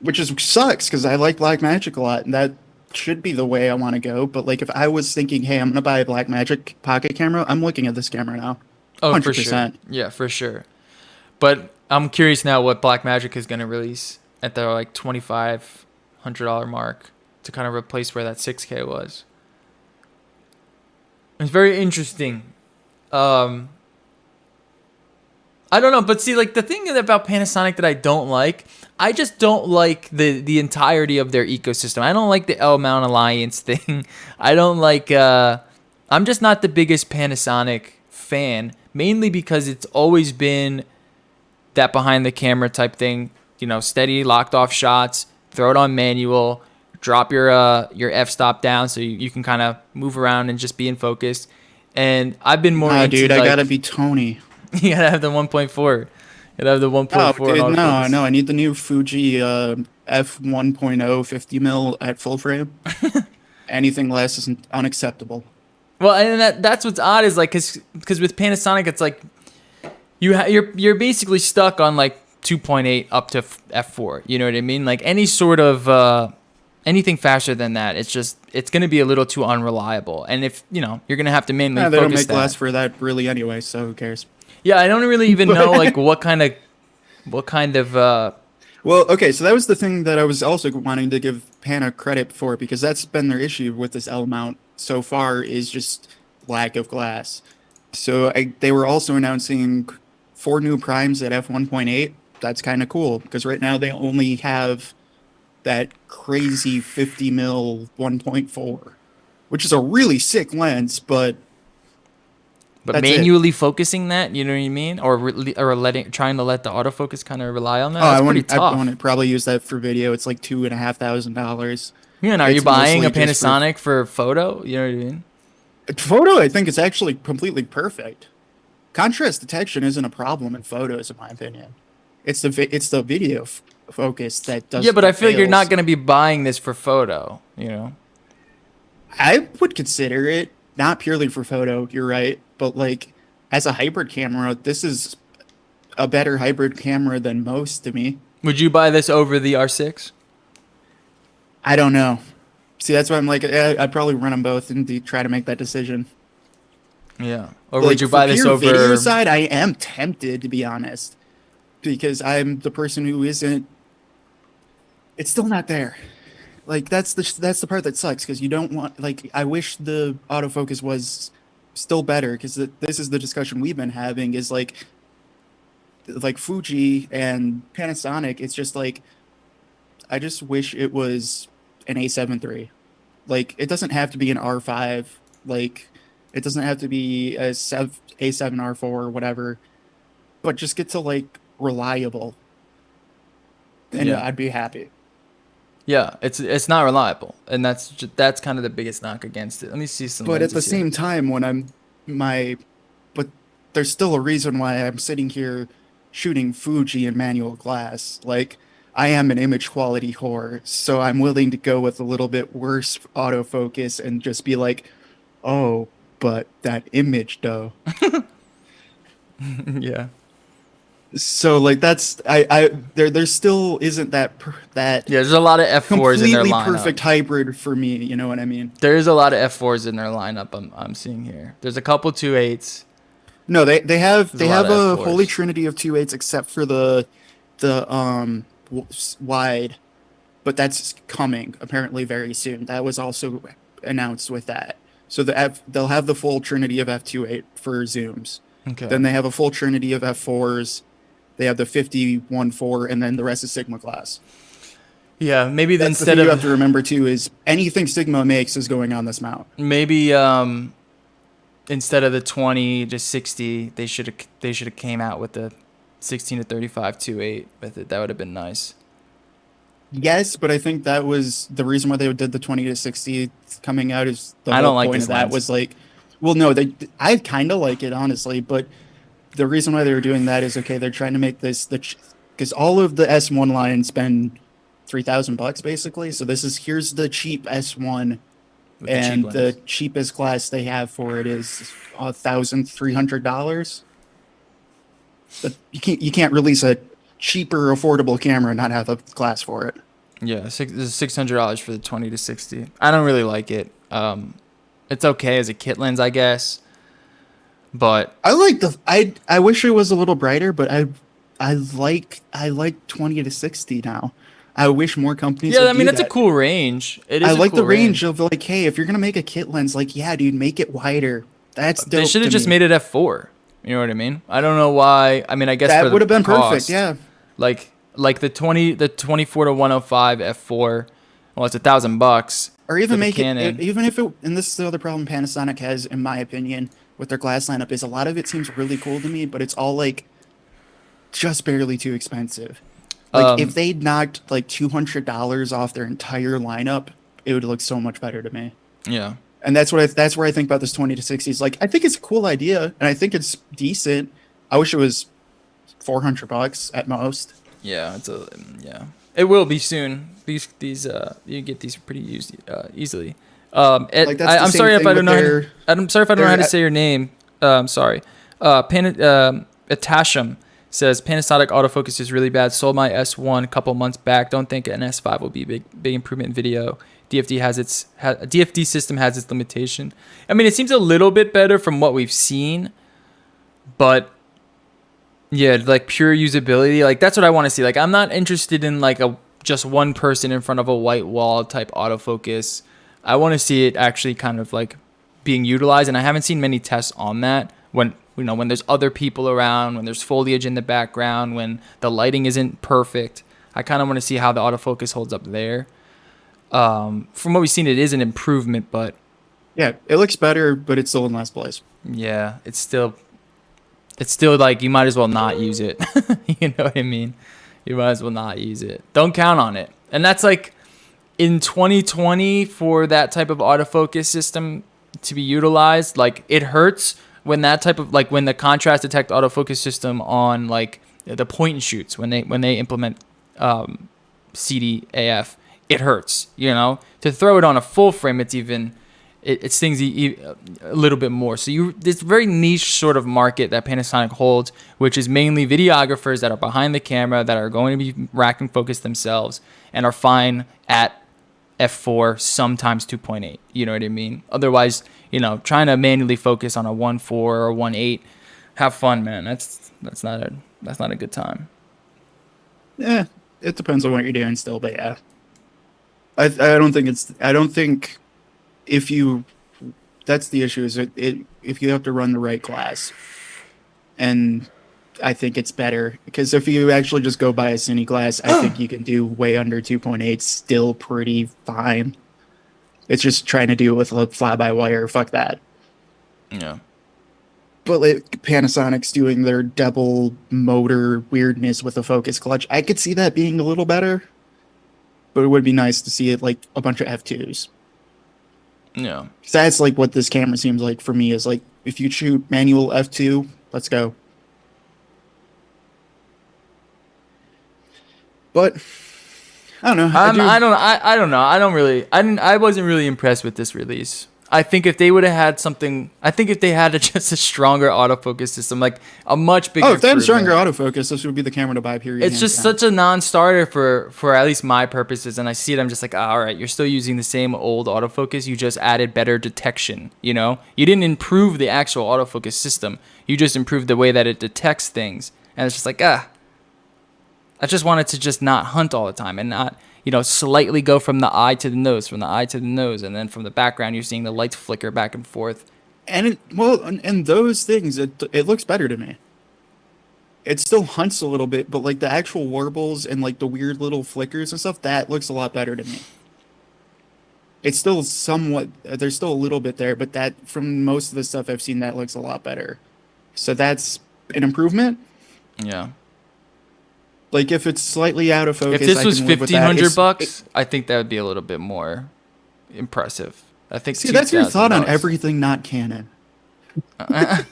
Which sucks because I like Blackmagic a lot, and that should be the way I want to go. But like, if I was thinking, hey, I'm gonna buy a Blackmagic pocket camera, I'm looking at this camera now. Oh, 100%. for sure. Yeah, for sure. But I'm curious now what Blackmagic is going to release at the like $2,500 mark to kind of replace where that 6K was. It's very interesting. I don't know, but see, like the thing about Panasonic that I don't like, I just don't like the entirety of their ecosystem. I don't like the L Mount Alliance thing. I don't like. I'm just not the biggest Panasonic fan, mainly because it's always been that behind the camera type thing. Steady locked off shots, throw it on manual, drop your f-stop down so you can kind of move around and just be in focus. And I've been more into Dude, I like, gotta be You you gotta have the 1.4. You gotta have the 1.4. dude, no, autofocus. no, I need the new Fuji f1.0 50 mil at full frame. Anything less is unacceptable. Well, and that's what's odd is like, cause with Panasonic, it's like you're basically stuck on like 2.8 up to f4. You know what I mean? Like any sort of anything faster than that, it's gonna be a little too unreliable. And if you're gonna have to manually They don't focus make that. glass for that really anyway, so who cares? Yeah, I don't really even know like what kind of. Well, okay, so that was the thing that I was also wanting to give Pana credit for because that's been their issue with this L mount so far is just lack of glass. So they were also announcing 4 new primes at f1.8. That's kind of cool because right now they only have that crazy 50 mil 1.4, which is a really sick lens, but that's manually focusing that, you know what I mean, or trying to let the autofocus kind of rely on that. That's pretty tough. I want to probably use that for video. It's like $2,500. Yeah, and are you It's buying a mostly just Panasonic for photo? You know what I mean? Photo, I think it's actually completely perfect. Contrast detection isn't a problem in photos, in my opinion. It's the video focus that does. Yeah, but I feel like you're fails. not going to be buying this for photo. I would consider it not purely for photo. You're right, but like as a hybrid camera, this is a better hybrid camera than most to me. Would you buy this over the R6? I don't know. See, that's why I'm like, I'd probably run them both and try to make that decision. Yeah. Or Like, would you for buy this pure over? video side? I am tempted to be honest, because I'm the person who isn't. It's still not there. Like that's the part that sucks because you don't want like I wish the autofocus was still better because this is the discussion we've been having is like Fuji and Panasonic. It's just like I just wish it was an A7 III. Like it doesn't have to be an R5. Like it doesn't have to be A7 R4 or whatever. But just get to like reliable, and Yeah. I'd be happy. Yeah, it's not reliable, and that's kind of the biggest knock against it. Let me see some But at the lenses here. same time, my, but there's still a reason why I'm sitting here shooting Fuji in manual glass. Like I am an image quality whore, so I'm willing to go with a little bit worse autofocus and just be like, oh, but that image though. Yeah. So like that's there still isn't that Yeah, there's a lot of F4s in their completely lineup. perfect hybrid for me. You know what I mean? There is a lot of F4s in their lineup. I'm seeing here. There's a couple 2.8s. No, they have There's a lot a of holy F4s. trinity of 2.8s except for the wide, but that's coming apparently very soon. That was also announced with that. So they'll have the full trinity of f2.8 for zooms. Okay. Then they have a full trinity of f4s. They have the 51.4, and then the rest is Sigma class. Yeah, maybe That's the instead thing you have of to remember too is anything Sigma makes is going on this mount. maybe instead of the 20 to 60, they should have came out with the 16 to 35 2.8 with it. That would have been nice. Yes, but I think that was the reason why they did the 20 to 60 coming out is the I whole don't like point this of that lens. was like, well, no, I kind of like it honestly, but the reason why they were doing that is okay, they're trying to make this because all of the S1 lines spend $3,000 basically. So here's the cheap S1 With the cheap and lens. the cheapest glass they have for it is $1,300. But you can't release a cheaper, affordable camera and not have a glass for it. Yeah, this is $600 for the 20 to 60. I don't really like it. It's okay as a kit lens, I guess, but I like I wish it was a little brighter, but I like 20 to 60 now. I wish more companies yeah, would I mean do that's a that. cool range. It is I a like cool the range of like, hey, if you're gonna make a kit lens, like, yeah, dude, make it wider. That's They dope should have to just me. made it f4. You know what I mean? I don't know why. I mean, I guess for That the would have been perfect. cost, Yeah. like the 24 to 105 f4. Well, it's $1,000 Or for even the make Canon. even if it, and this is the other problem Panasonic has, in my opinion, with their glass lineup, is a lot of it seems really cool to me, but it's all like just barely too expensive. Like if Um, they knocked like $200 off their entire lineup, it would look so much better to me. yeah, And that's where I think about this 20 to 60s. Like I think it's a cool idea, and I think it's decent. I wish it was $400 at most. yeah, yeah. It will be soon. These you can get these pretty easily. Like that's the I'm same sorry if thing I with don't know. their I'm sorry if I don't know how to their say your name. I'm sorry. Atasham says Panasonic autofocus is really bad. Sold my S1 a couple months back. Don't think an S5 will be a big improvement in video. DFD system has its limitation. I mean, it seems a little bit better from what we've seen, but yeah, like pure usability, like that's what I want to see. Like I'm not interested in like a just one person in front of a white wall type autofocus. I want to see it actually kind of like being utilized, and I haven't seen many tests on that. When when there's other people around, when there's foliage in the background, when the lighting isn't perfect, I kind of want to see how the autofocus holds up there. From what we've seen, it is an improvement, but yeah, it looks better, but it's still in last place. yeah, it's still like you might as well not use it. You know what I mean? You might as well not use it. Don't count on it. And that's like in 2020 for that type of autofocus system to be utilized. Like it hurts when that type of like when the contrast detect autofocus system on like the point and shoots when they implement CDAF, it hurts. To throw it on a full frame, it stings a little bit more. So this very niche sort of market that Panasonic holds, which is mainly videographers that are behind the camera that are going to be rack and focus themselves and are fine at f4, sometimes 2.8. You know what I mean? Otherwise, trying to manually focus on a 1.4 or 1.8, have fun, man. That's not a good time. Yeah, it depends on what you're doing still, but yeah. I don't think if you that's the issue is it if you have to run the right class. And I think it's better because if you actually just go buy a Cine glass, I think you can do way under 2.8 still pretty fine. It's just trying to do it with a fly-by-wire. Fuck that. Yeah. But like Panasonic's doing their double motor weirdness with a focus clutch. I could see that being a little better, but it would be nice to see it like a bunch of F2s. Yeah. So that's like what this camera seems like for me is like if you shoot manual F2, let's go. But I don't know. I don't know. I wasn't really impressed with this release. I think if they would have had something, I think if they had just a stronger autofocus system, like a much bigger. Oh, if they had a stronger autofocus, this would be the camera to buy. Period. It's just such a non-starter for at least my purposes, and I see it. I'm just like, all right, you're still using the same old autofocus. You just added better detection. You know, you didn't improve the actual autofocus system. You just improved the way that it detects things, and it's just like I just wanted to just not hunt all the time and not, slightly go from the eye to the nose, and then from the background you're seeing the lights flicker back and forth. And and those things, it looks better to me. It still hunts a little bit, but like the actual warbles and like the weird little flickers and stuff, that looks a lot better to me. It's still somewhat, there's still a little bit there, but that from most of the stuff I've seen, that looks a lot better. So that's an improvement. Yeah. Like if it's slightly out of focus, if this was $1,500, I think that would be a little bit more impressive. I think. See, that's your thought on everything not Canon. I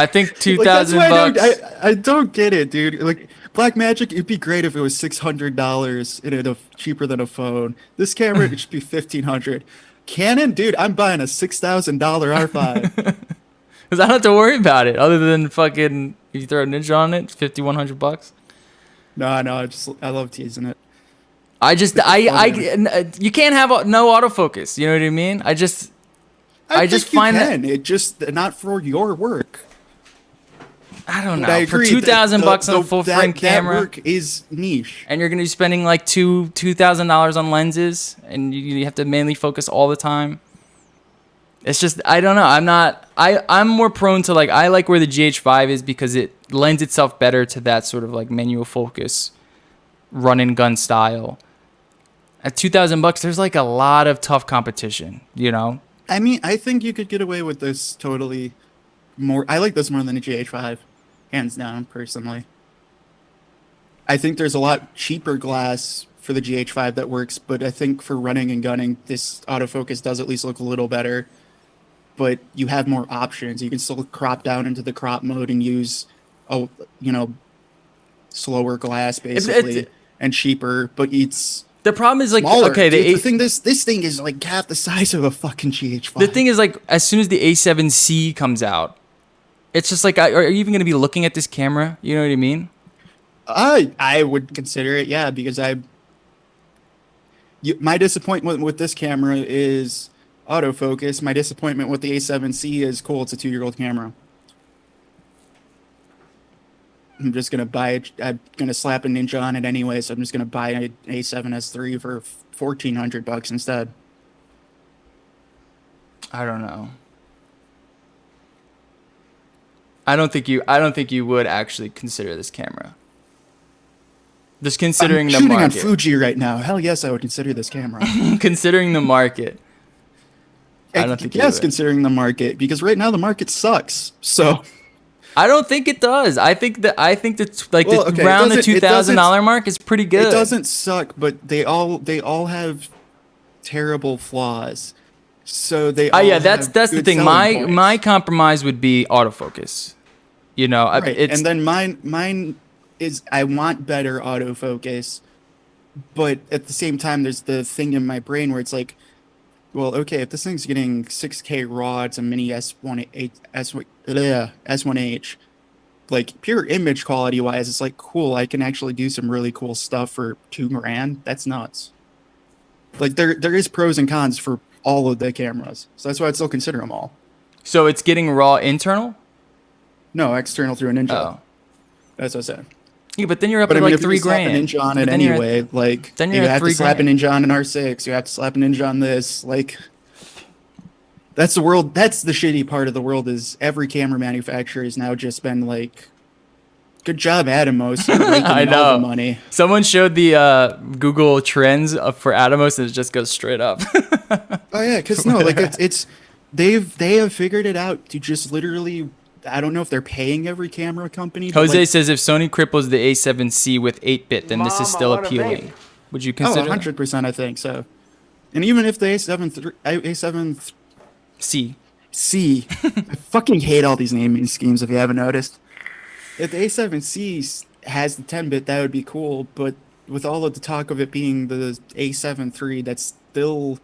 think $2,000. I don't get it, dude. Like Blackmagic, it'd be great if it was $600 and it cheaper than a phone. This camera, it should be $1,500. Canon, dude, I'm buying a $6,000 R5. Because I don't have to worry about it, other than fucking if you throw a Ninja on it, $5,100. No, I love teasing it. You can't have no autofocus. You know what I mean? I just find that it just not for your work. I don't know. For $2,000 on a full frame camera, that work is niche, and you're gonna be spending like $2,000 on lenses, and you have to mainly focus all the time. It's just I don't know. I'm more prone to I like where the GH5 is because it lends itself better to that sort of like manual focus, run and gun style. At $2,000, there's like a lot of tough competition. I mean, I think you could get away with this totally more. I like this more than a GH5, hands down, personally. I think there's a lot cheaper glass for the GH5 that works, but I think for running and gunning, this autofocus does at least look a little better. But you have more options. You can still crop down into the crop mode and use slower glass basically and cheaper, but it's the problem is smaller. Okay, this thing is like half the size of a fucking GH5. The thing is as soon as the A7C comes out, it's just like, are you even going to be looking at this camera? You know what I mean? I would consider it, yeah, because my disappointment with this camera is autofocus. My disappointment with the A7C is cool. It's a 2-year-old camera. I'm just gonna buy it. I'm gonna slap a Ninja on it anyway, so I'm just gonna buy an A7S3 for $1,400 instead. I don't know. I don't think you would actually consider this camera. Just considering the market. I'm shooting on Fuji right now. Hell yes, I would consider this camera. Considering the market. I don't think yes, considering the market, because right now the market sucks. So I don't think it does. I think that around the $2,000 mark is pretty good. It doesn't suck, but they all have terrible flaws. So they that's the thing. My compromise would be autofocus. Right. And then mine is I want better autofocus, but at the same time there's the thing in my brain where it's like, well, okay, if this thing's getting 6K raw, it's a mini S1H, like pure image quality wise, it's like cool. I can actually do some really cool stuff for $2,000. That's nuts. Like there is pros and cons for all of the cameras, so that's why I'd still consider them all. So it's getting raw internal? No, external through a Ninja. Oh, that's what I said. Yeah, but then you're up at like $3,000. Slap a Ninja on it anyway. You have to slap a Ninja on an R6. You have to slap a Ninja on this. Like, That's the world. That's the shitty part of the world is every camera manufacturer has now just been like, good job, Atomos. You're raking I in all the know. money. Someone showed the Google Trends for Atomos, and it just goes straight up. Oh yeah, because no, like they have figured it out to just literally. I don't know if they're paying every camera company. But Jose like, says if Sony cripples the A7C with 8-bit, then this is still appealing. Would you consider that? 100%, I think so. And even if the A7 C. C, I fucking hate all these naming schemes. If you haven't noticed, if the A7C has the 10-bit, that would be cool. But with all of the talk of it being the A7 III, that's still.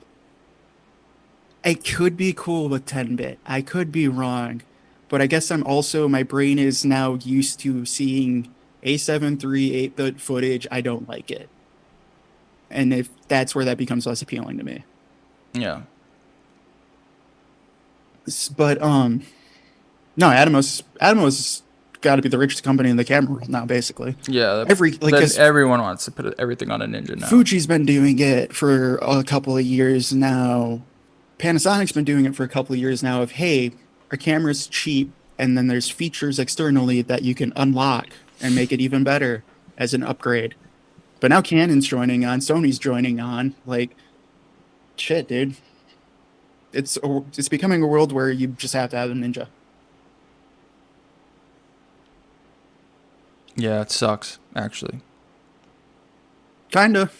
It could be cool with 10-bit. I could be wrong, but I guess my brain is now used to seeing A7 III 8-bit footage. I don't like it, and if that's where that becomes less appealing to me. Yeah. But no, Atomos got to be the richest company in the camera world now, basically. Yeah. Everyone wants to put everything on a Ninja now. Fuji's been doing it for a couple of years now. Panasonic's been doing it for a couple of years now. Of hey, our camera's cheap, and then there's features externally that you can unlock and make it even better as an upgrade. But now Canon's joining on, Sony's joining on. Like, shit, dude. It's becoming a world where you just have to have a Ninja. Yeah, it sucks, actually. Kinda.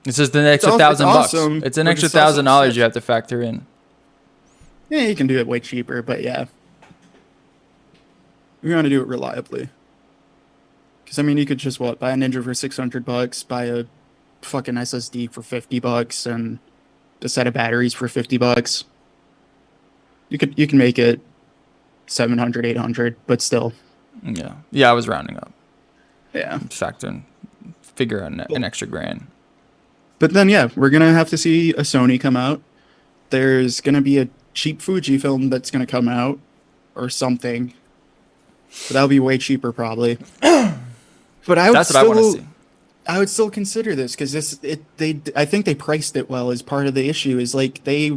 It's just an extra $1,000 bucks. Awesome, it's an but extra it's also $1,000 shit. you have to factor in. Yeah, you can do it way cheaper, but yeah. We want to do it reliably. Because, I mean, you could just, buy a Ninja for $600, buy a fucking SSD for $50, and a set of batteries for $50. You can make it 700, 800, but still. Yeah. Yeah, I was rounding up. Yeah. Figure out an extra grand. But then, yeah, we're going to have to see a Sony come out. There's going to be a cheap Fuji film that's going to come out or something. But that'll be way cheaper probably. But I would still consider this because I think they priced it well as part of the issue is like they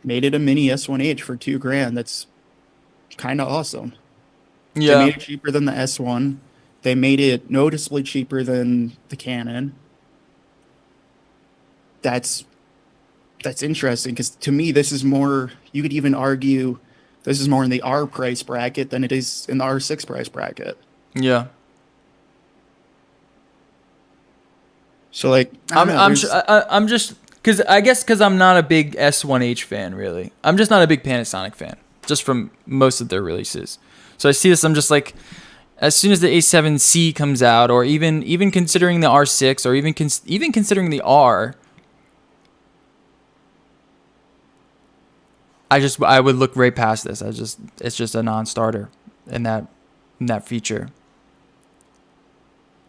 made it a mini S1H for $2,000. That's kind of awesome. Yeah. They made it cheaper than the S1. They made it noticeably cheaper than the Canon. That's interesting because to me this is more. You could even argue this is more in the R price bracket than it is in the R6 price bracket. Yeah. So like I'm just because I'm not a big S1H fan really. I'm just not a big Panasonic fan just from most of their releases. So I see this, I'm just like, as soon as the A7C comes out, or even considering the R6, or even considering the R, I would look right past this. It's just a non-starter in that feature.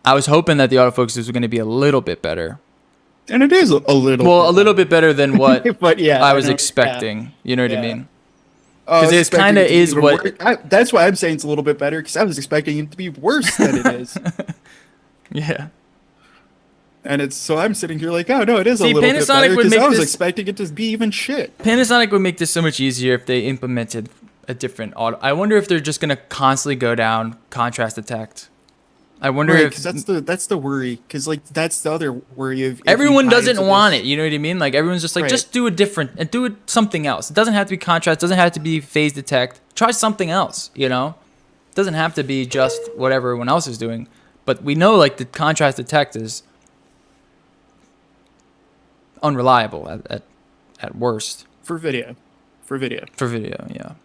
I was hoping that the autofocus was going to be a little bit better. And it is a little. Well, a little bit better than what but yeah, I was expecting. Yeah. You know what I mean? Because it kind of is what. That's why I'm saying it's a little bit better because I was expecting it to be worse than it is. Yeah. And so I'm sitting here like, oh no, it is a little bit better because I was expecting it to be even shit. Panasonic would make this so much easier if they implemented a different auto. I wonder if they're just gonna constantly go down contrast detect. I wonder if that's the worry because like that's the other worry of everyone doesn't want it. You know what I mean? Like everyone's just like just do it different and do it something else. It doesn't have to be contrast. Doesn't have to be phase detect. Try something else. You know, it doesn't have to be just what everyone else is doing. But we know like the contrast detect is unreliable at worst for video. Yeah.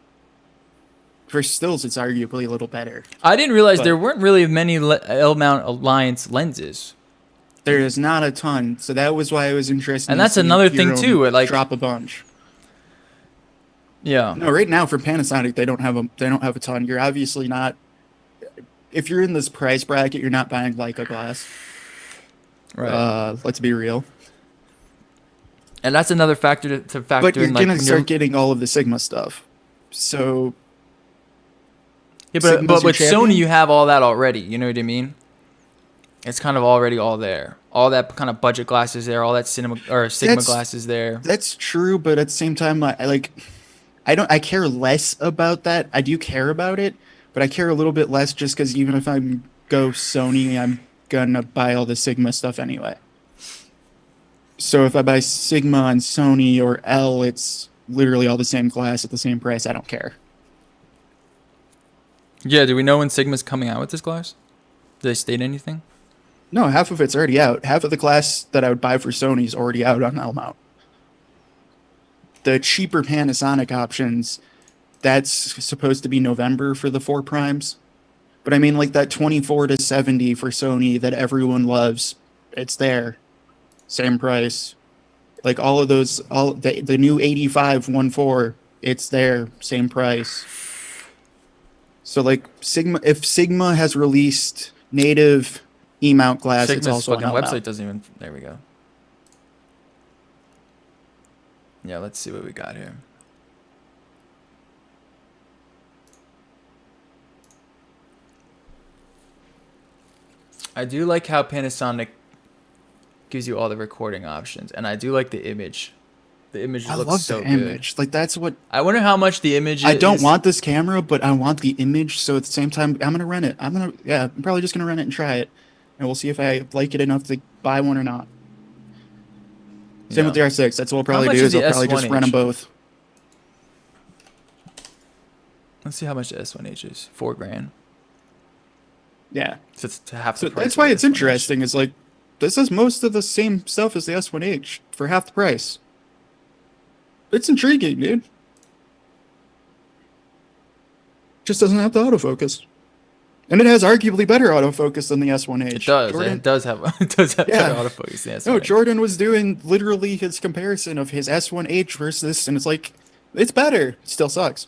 For stills, it's arguably a little better. I didn't realize there weren't really many L-mount Alliance lenses. There is not a ton, so that was why I was interested. And that's another thing too. Like drop a bunch. Yeah. No, right now for Panasonic, they don't have a ton. You're obviously not. If you're in this price bracket, you're not buying Leica glass. Right. Let's be real. And that's another factor to factor in. But you're gonna start getting all of the Sigma stuff. So. Yeah, but with Sony, you have all that already. You know what I mean? It's kind of already all there. All that kind of budget glass is there. All that cinema or Sigma That's glass is there. that's true, but at the same time, I like I care less about that. I do care about it, but I care a little bit less just because even if I go Sony, I'm gonna buy all the Sigma stuff anyway. So if I buy Sigma on Sony or L, it's literally all the same glass at the same price. I don't care. Yeah, do we know when Sigma's coming out with this glass? Did they state anything? No, half of it's already out. Half of the glass that I would buy for Sony is already out on L mount. The cheaper Panasonic options, that's supposed to be November for the 4 primes. But I mean, like that 24 to 70 for Sony that everyone loves, it's there. Same price. Like all of those, all the new 85 1.4, it's there. Same price. So like Sigma, if Sigma has released native E-mount glass, it's Sigma's also on fucking L website mount. doesn't even. There we go. Yeah, let's see what we got here. I do like how Panasonic gives you all the recording options, and I do like the image. The image I looks love so the good. image. Like that's what I wonder how much the image I don't is. want this camera, but I want the image. So at the same time, I'm gonna rent it. I'm probably just gonna rent it and try it, and we'll see if I like it enough to buy one or not. Same Yeah. with the R6. That's what we'll How probably much do. is Is the I'll probably just rent them S1H? both. Let's see how much the S1H is. $4,000. Yeah. So it's to half the So price. that's of why the it's S1H. interesting. Is like this is most of the same stuff as the S1H for half the price. It's intriguing, dude. Just doesn't have the autofocus. And it has arguably better autofocus than the S1H. It does. Jordan, It does have. It does have Yeah. better autofocus than the S1H. no, Jordan was doing literally his comparison of his S1H versus this, and it's like, it's better. It still sucks.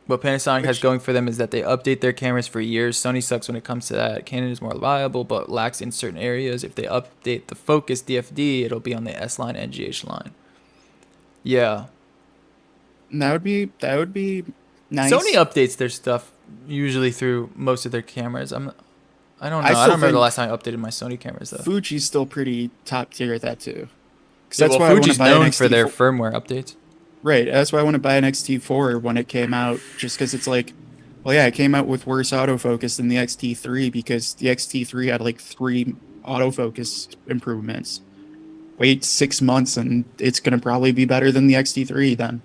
What Panasonic has Which- going for them is that they update their cameras for years. Sony sucks when it comes to that. Canon is more reliable, but lacks in certain areas. If they update the focus DFD, it'll be on the S line and GH line. Yeah, That would be nice. Sony updates their stuff usually through most of their cameras. I don't know. I still don't remember the think last time I updated my Sony cameras though. Fuji's still pretty top tier at that too. Because Yeah, that's well, why I want Fuji's to buy an known for their XT4. firmware updates. Right, that's why I want to buy an XT4 when it came out, just because it's like, well, yeah, it came out with worse autofocus than the XT3 because the XT3 had like 3 autofocus improvements. Wait 6 months and it's gonna probably be better than the XT3 then.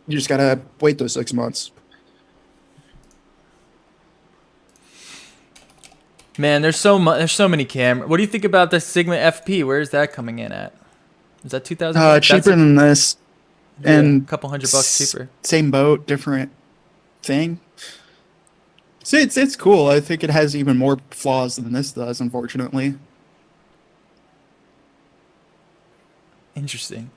You just gotta wait those 6 months. Man, there's so many cameras. What do you think about the Sigma FP? Where is that coming in at? Is that 2,000? Cheaper than this, and a couple $100 cheaper. Same boat, different thing. So it's cool. I think it has even more flaws than this does, unfortunately. Interesting.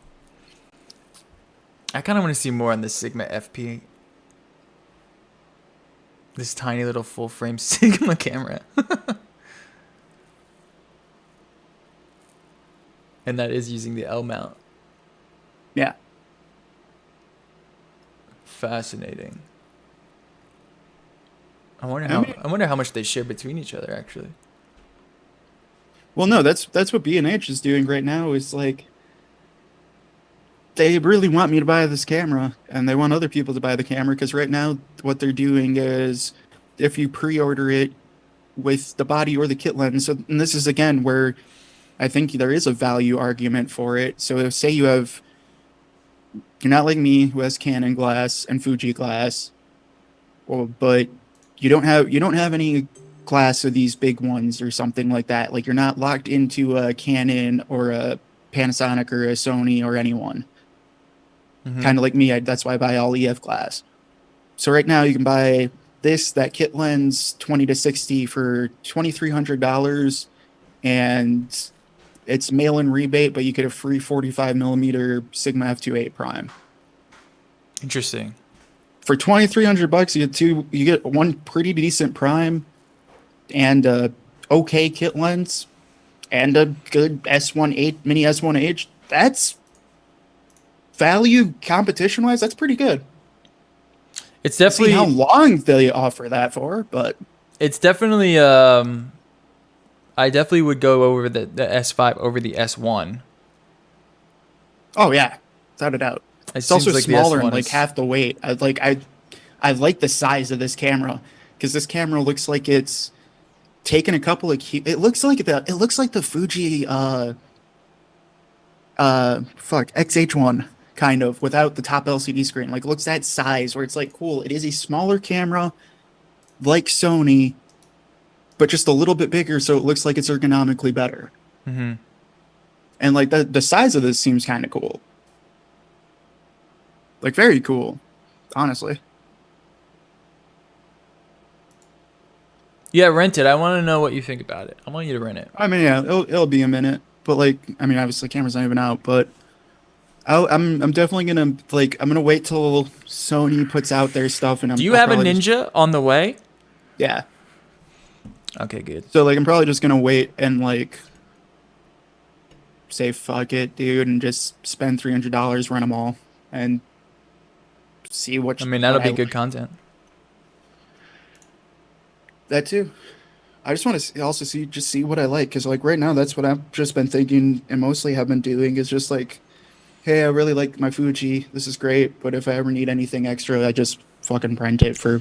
I kind of want to see more on the Sigma FP. This tiny little full frame Sigma camera. And that is using the L mount. Yeah. Fascinating. I wonder I mean- how much they share between each other actually. Well, no, that's what B&H is doing right now. Is like they really want me to buy this camera, and they want other people to buy the camera because right now what they're doing is if you pre-order it with the body or the kit lens. So, and this is again where I think there is a value argument for it. So, say you're not like me who has Canon glass and Fuji glass, but you don't have any glass of these big ones or something like that. Like you're not locked into a Canon or a Panasonic or a Sony or anyone. Mhm. Kind of like me, that's why I buy all EF glass. So right now you can buy that kit lens 20 to 60 for $2,300, and it's mail-in rebate, but you get a free 45 millimeter Sigma f2.8 prime. Interesting. For $2,300, you get one pretty decent prime and a okay kit lens and a good S1H mini S1H. That's value competition wise. That's pretty good. It's We'll see how definitely long they offer that for, but it's definitely I definitely would go over the S5 over the S1. oh yeah, without a doubt. It It's also seems like the smaller and S1 like is. half the weight. I like the size of this camera because this camera looks like it's taken a couple of it looks like the Fuji XH1 kind of without the top LCD screen. Like it looks that size where it's like cool. It is a smaller camera like Sony, but just a little bit bigger, so it looks like it's ergonomically better. Hmm. And like the size of this seems kind of cool. Like very cool, honestly. Yeah, rent it. I want to know what you think about it. I want you to rent it. I mean, yeah, it'll be a minute, but like, I mean, obviously, camera's not even out, but I'm definitely gonna like I'm gonna wait till Sony puts out their stuff, and Do you I'll have a probably just Ninja on the way? yeah. Okay, good. So like, I'm probably just gonna wait and like say fuck it, dude, and just spend $300, run them all, and see I mean, that'll what be I good content. that too. I just want to also see what I like because like right now that's what I've just been thinking and mostly have been doing is just like, hey, I really like my Fuji. This is great, but if I ever need anything extra, I just fucking rent it for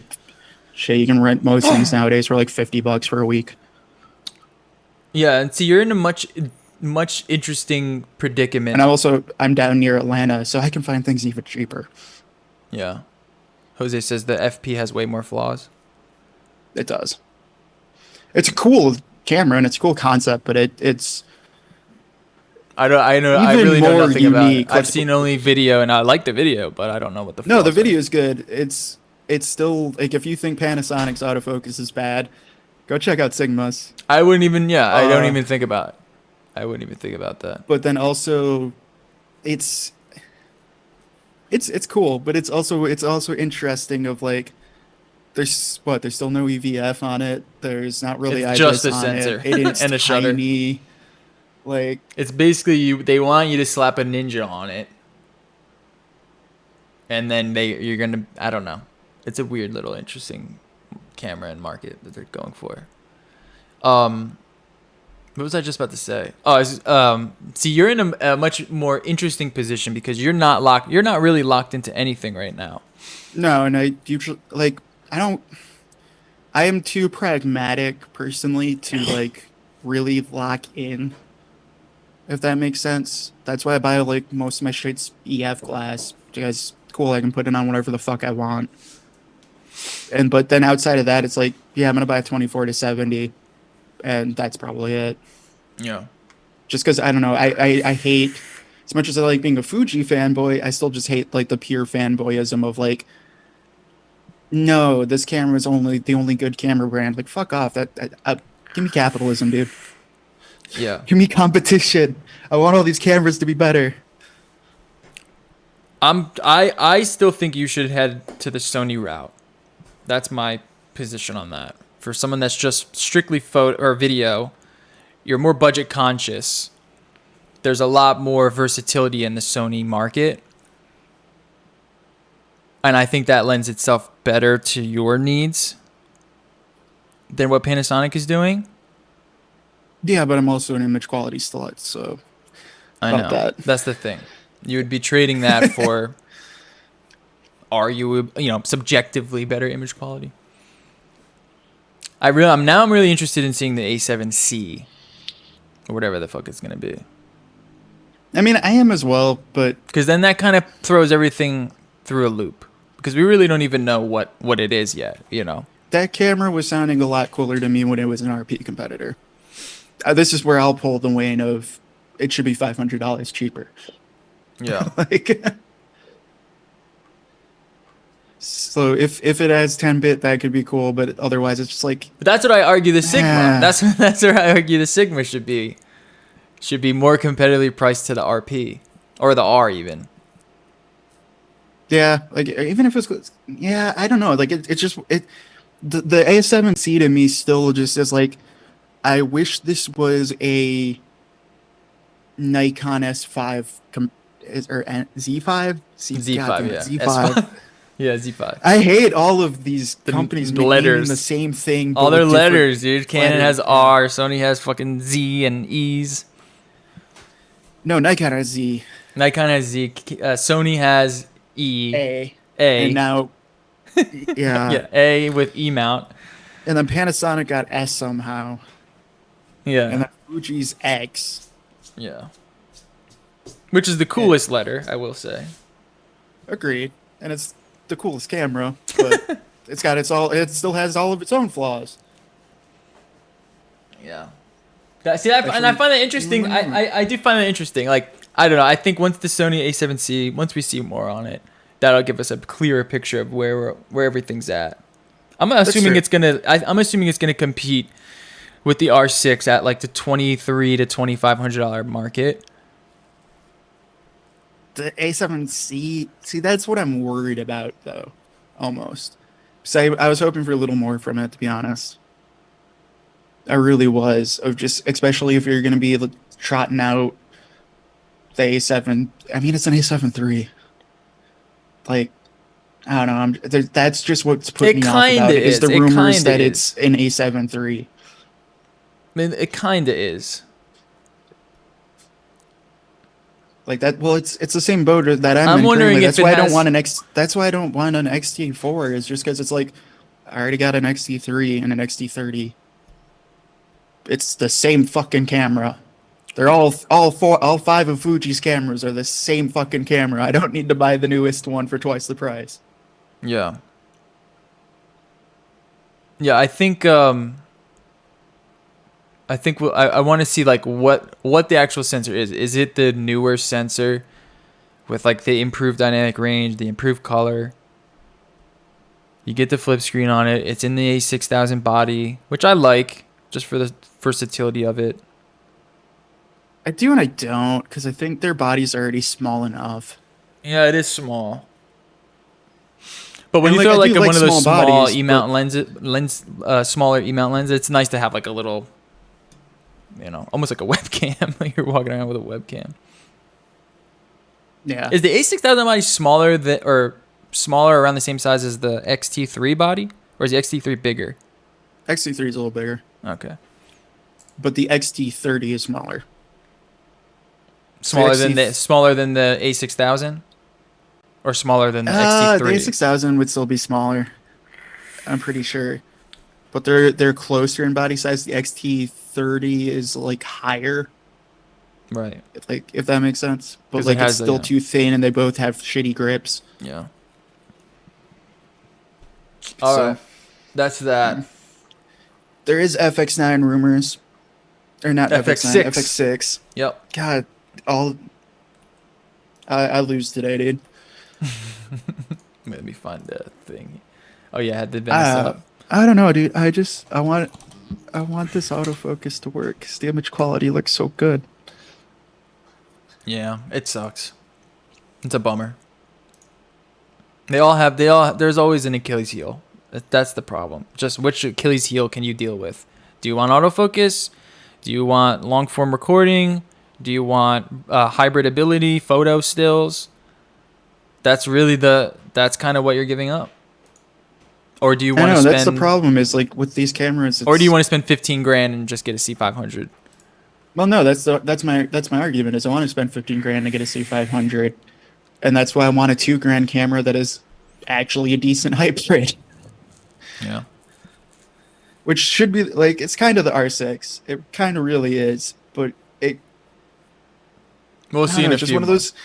shit. You can rent most things nowadays for like $50 for a week. Yeah, and see, you're in a much interesting And predicament. I'm down near Atlanta, so I can find things even cheaper. Yeah. Jose says the FP has way more flaws. It does. It's a cool camera and it's a cool concept, but it's I don't. I know. I even really know more nothing about it. unique. I've seen only video, and I like the video, but I don't know what the No, the flaws are. video is good. It's still like if you think Panasonic's autofocus is bad, go check out Sigma's. I wouldn't even. Yeah, I don't Uh, even think about. I wouldn't even think about that. but then also, it's it's cool, but it's also interesting. Of like, there's still no EVF on it. There's not really It's Ibis just a on sensor it. It is and a shutter. tiny. Like It's basically you. They want you to slap a Ninja on it, and then you're gonna. I don't know. It's a weird little interesting camera and market that they're going for. What was I just about to say? See, you're in a much more interesting position because you're not locked. You're not really locked into anything right now. no, and I usually like I don't. I am too pragmatic personally to like really lock in. If that makes sense. That's why I buy like most of my shit's EF glass because cool, I can put it on whatever the fuck I want. And but then outside of that, it's like, yeah, I'm gonna buy a 24 to 70, and that's probably it. Yeah. Just because I don't know, I hate as much as I like being a Fuji fanboy, I still just hate like the pure fanboyism of like, no, this camera is only the only good camera brand. Like fuck off. Give me capitalism, dude. Yeah. Give me competition. I want all these cameras to be better. I still think you should head to the Sony route. That's my position on that. For someone that's just strictly photo or video, you're more budget conscious. There's a lot more versatility in the Sony market. And I think that lends itself better to your needs than what Panasonic is doing. Yeah, but I'm also an image quality slut, so I about know. that. That's the thing. You would be trading that for subjectively better image quality. I'm really interested in seeing the A7C or whatever the fuck it's going to be. I mean, I am as well, but Because then that kind of throws everything through a loop. Because we really don't even know what it is yet, you know? that camera was sounding a lot cooler to me when it was an RP competitor. This is where I'll pull the Wayne of it should be $500 cheaper. Yeah. Like, so if it has 10-bit, that could be cool, but otherwise it's just like, But that's what I argue the Sigma. Yeah. That's where I argue the Sigma should be. Should be more competitively priced to the RP. Or the R even. yeah, like even if it's, yeah, I don't know. Like it's just, the A7C to me still just is like, I wish this was a Nikon S5 or Z5? Z5, goddamn it, yeah. Z5. S5. Yeah, Z5. I hate all of these The companies naming the letters. same thing, but All their with different letters, dude. Canon letters. has Yeah. R, Sony has fucking Z and E's. No, Nikon has Z, Nikon has Z. Sony has E, A, and A. now, yeah. Yeah, A with E mount. And then Panasonic got S somehow. And Yeah, then Fuji's X. yeah. Which is the And coolest letter, I will say. agreed. And it's the coolest camera, but it still has all of its own flaws. Yeah. And I Especially find that even interesting. when you I do find that interesting. Like, I don't know. I think once the Sony A7C, once we see more on it, that'll give us a clearer picture of where everything's at. I'm assuming true. it's gonna. I'm assuming it's gonna compete with the R6 at like the $2,300 to $2,500 market. The A7C, see, that's what I'm worried about, though, almost. So I was hoping for a little more from it, to be honest. I really was, of just, especially if you're going to be like, trotting out the A7. I mean, it's an A7 III. Like, I don't know. That's just what's put It me off kinda about it, is is. the It rumors kinda that is. it's an A7 III. I mean, it kinda is. Like that, well, it's the same boat that I'm I'm in currently. wondering if That's it why I don't has. want That's why I don't want an XT4. Is just because it's like I already got an XT3 and an XT30. It's the same fucking camera. They're all five of Fuji's cameras are the same fucking camera. I don't need to buy the newest one for twice the price. Yeah. Yeah, I want to see like what the actual sensor is. Is it the newer sensor with like the improved dynamic range, the improved color? You get the flip screen on it. It's in the A6000 body, which I like just for the versatility of it. I do and I don't because I think their body's already small enough. Yeah, it is small. But when And you like throw I like do like one of those small small bodies, E but mount smaller E mount lenses, it's nice to have like a little, almost like a webcam. Like you're walking around with a webcam. yeah, Is the A6000 body smaller around the same size as the XT3 body, or is the XT3 bigger? XT3 is a little bigger, Okay, but the XT30 is smaller. So smaller than the A6000, or smaller than the The XT3. A6000 would still be smaller. I'm pretty sure, but they're closer in body size. The XT30 is like higher, Right. if that makes sense. But 'Cause like it it's has still the too thin, and they both have shitty grips. yeah. All So right, that's that. there is FX9 rumors, or not FX9, FX6. FX6. Yep. God, all I lose today, dude. Let me find the thing. Oh yeah, I had the Venice up. I don't know, dude. I want this autofocus to work 'cause the image quality looks so good. Yeah, it sucks. It's a bummer. There's always an Achilles heel. That's the problem. Just which Achilles heel can you deal with? Do you want autofocus? Do you want long form recording? Do you want hybrid ability, photo stills? That's kind of what you're giving up. Or do you I want to know spend? that's the problem. Is like with these cameras. Or do you want to spend 15 grand and just get a C500? Well, no, that's my argument. Is I want to spend 15 grand to get a C500, and that's why I want a 2 grand camera that is actually a decent hybrid, Yeah. which should be like it's kind of the R6. It kind of really is, but We'll I see don't in know, a it's just few one of months. those.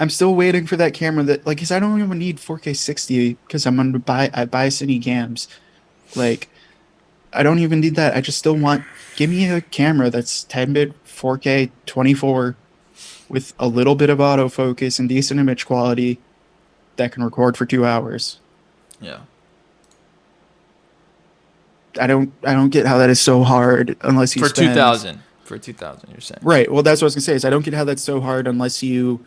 I'm still waiting for that camera that like, cause I don't even need 4K 60 because I buy Cine Cams, like. I don't even need that. I just still want give me a camera that's 10-bit 4K 24 with a little bit of autofocus and decent image quality that can record for 2 hours. Yeah. I don't get how that is so hard unless you For spend 2000. For 2000, you're saying. Right. Well, that's what I was gonna say is I don't get how that's so hard unless you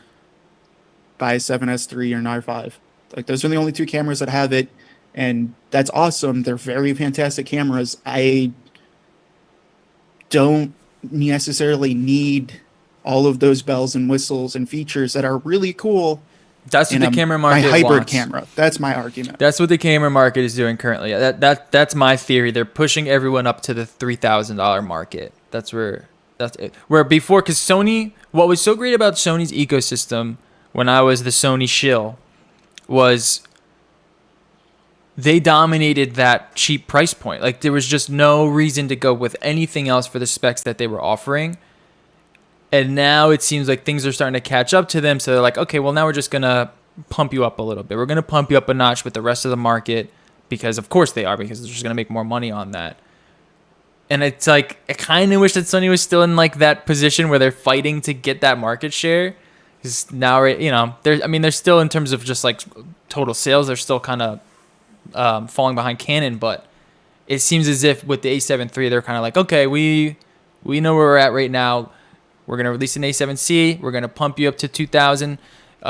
buy a 7S3 or an R5. Like those are the only two cameras that have it, and that's awesome. They're very fantastic cameras. I don't necessarily need all of those bells and whistles and features that are really cool That's what in the camera my market hybrid wants. camera. That's my argument. That's what the camera market is doing currently. That's my theory. They're pushing everyone up to the $3,000 market. That's it. Where before, because Sony, what was so great about Sony's ecosystem when I was the Sony shill was they dominated that cheap price point. Like there was just no reason to go with anything else for the specs that they were offering. And now it seems like things are starting to catch up to them. So they're like, okay, well now we're just gonna pump you up a little bit. We're gonna pump you up a notch with the rest of the market because of course they are, because they're just gonna make more money on that. And it's like I kind of wish that Sony was still in like that position where they're fighting to get that market share. Because now, you know, they're still in terms of just like total sales, they're still kind of falling behind Canon. But it seems as if with the A7 III, they're kind of like, okay, we know where we're at right now. We're gonna release an A7C. We're gonna pump you up to 2,000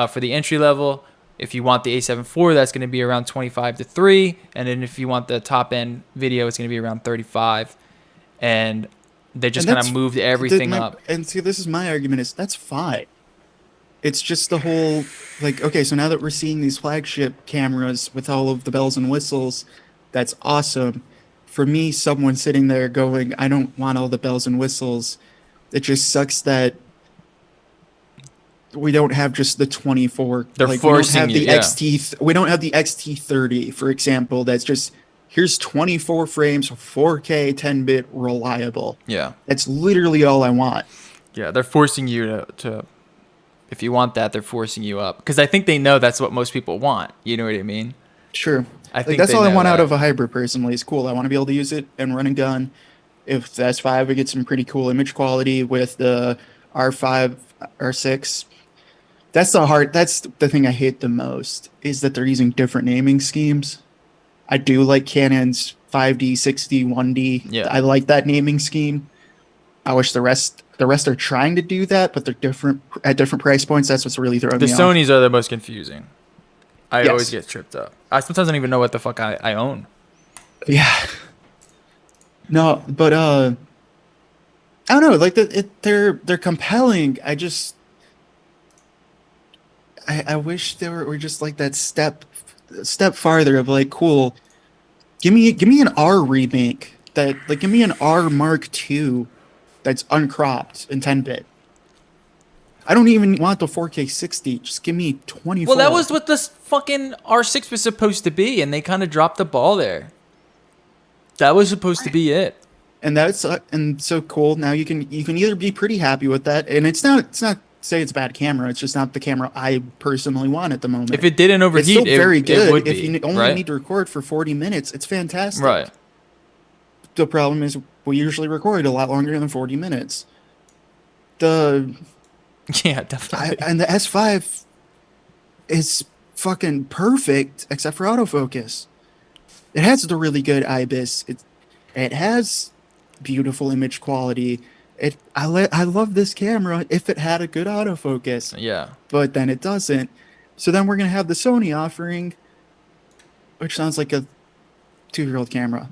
for the entry level. If you want the A7 IV, that's gonna be around 25 to 3, and then if you want the top end video, it's gonna be around 35. And they just kind of moved everything up. And see, this is my argument: is that's fine. It's just the whole like, okay, so now that we're seeing these flagship cameras with all of the bells and whistles, that's awesome. For me, someone sitting there going, I don't want all the bells and whistles. It just sucks that we don't have just the 24. They're like forcing we don't have you, the yeah. XT. We don't have the XT30, for example. That's just here's 24 frames, 4K, 10-bit, reliable. Yeah. That's literally all I want. Yeah, they're forcing you to if you want that, they're forcing you up. Because I think they know that's what most people want. You know what I mean? Sure. I think That's they all I know want out that. of a hybrid personally. It's cool. I want to be able to use it and run and gun. If the S5 would get some pretty cool image quality with the R5, R6. That's the thing I hate the most is that they're using different naming schemes. I do like Canon's 5D, 6D, 1D. Yeah. I like that naming scheme. I wish the rest are trying to do that, but they're different at different price points. That's what's really throwing The me off. Sonys are the most confusing. I Yes. always get tripped up. I sometimes don't even know what the fuck I own. Yeah. No, but I don't know. Like they're compelling. I wish they were just like that step farther of like, cool. Give me an R remake that like give me an R Mark II that's uncropped in 10-bit. I don't even want the 4K 60. Just give me 24. Well, that was what this fucking R6 was supposed to be, and they kind of dropped the ball there. That was supposed to be it. And that's and so cool. Now you can either be pretty happy with that, and it's not say it's a bad camera. It's just not the camera I personally want at the moment. If it didn't it's overheat, still very good. it would if be, you only right? need to record for 40 minutes, it's fantastic. Right. The problem is we usually record a lot longer than 40 minutes. The Yeah, definitely. and the S5 is fucking perfect except for autofocus. It has the really good Ibis. It has beautiful image quality. I love this camera if it had a good autofocus, Yeah. but then it doesn't. So then we're gonna have the Sony offering, which sounds like a 2-year-old camera.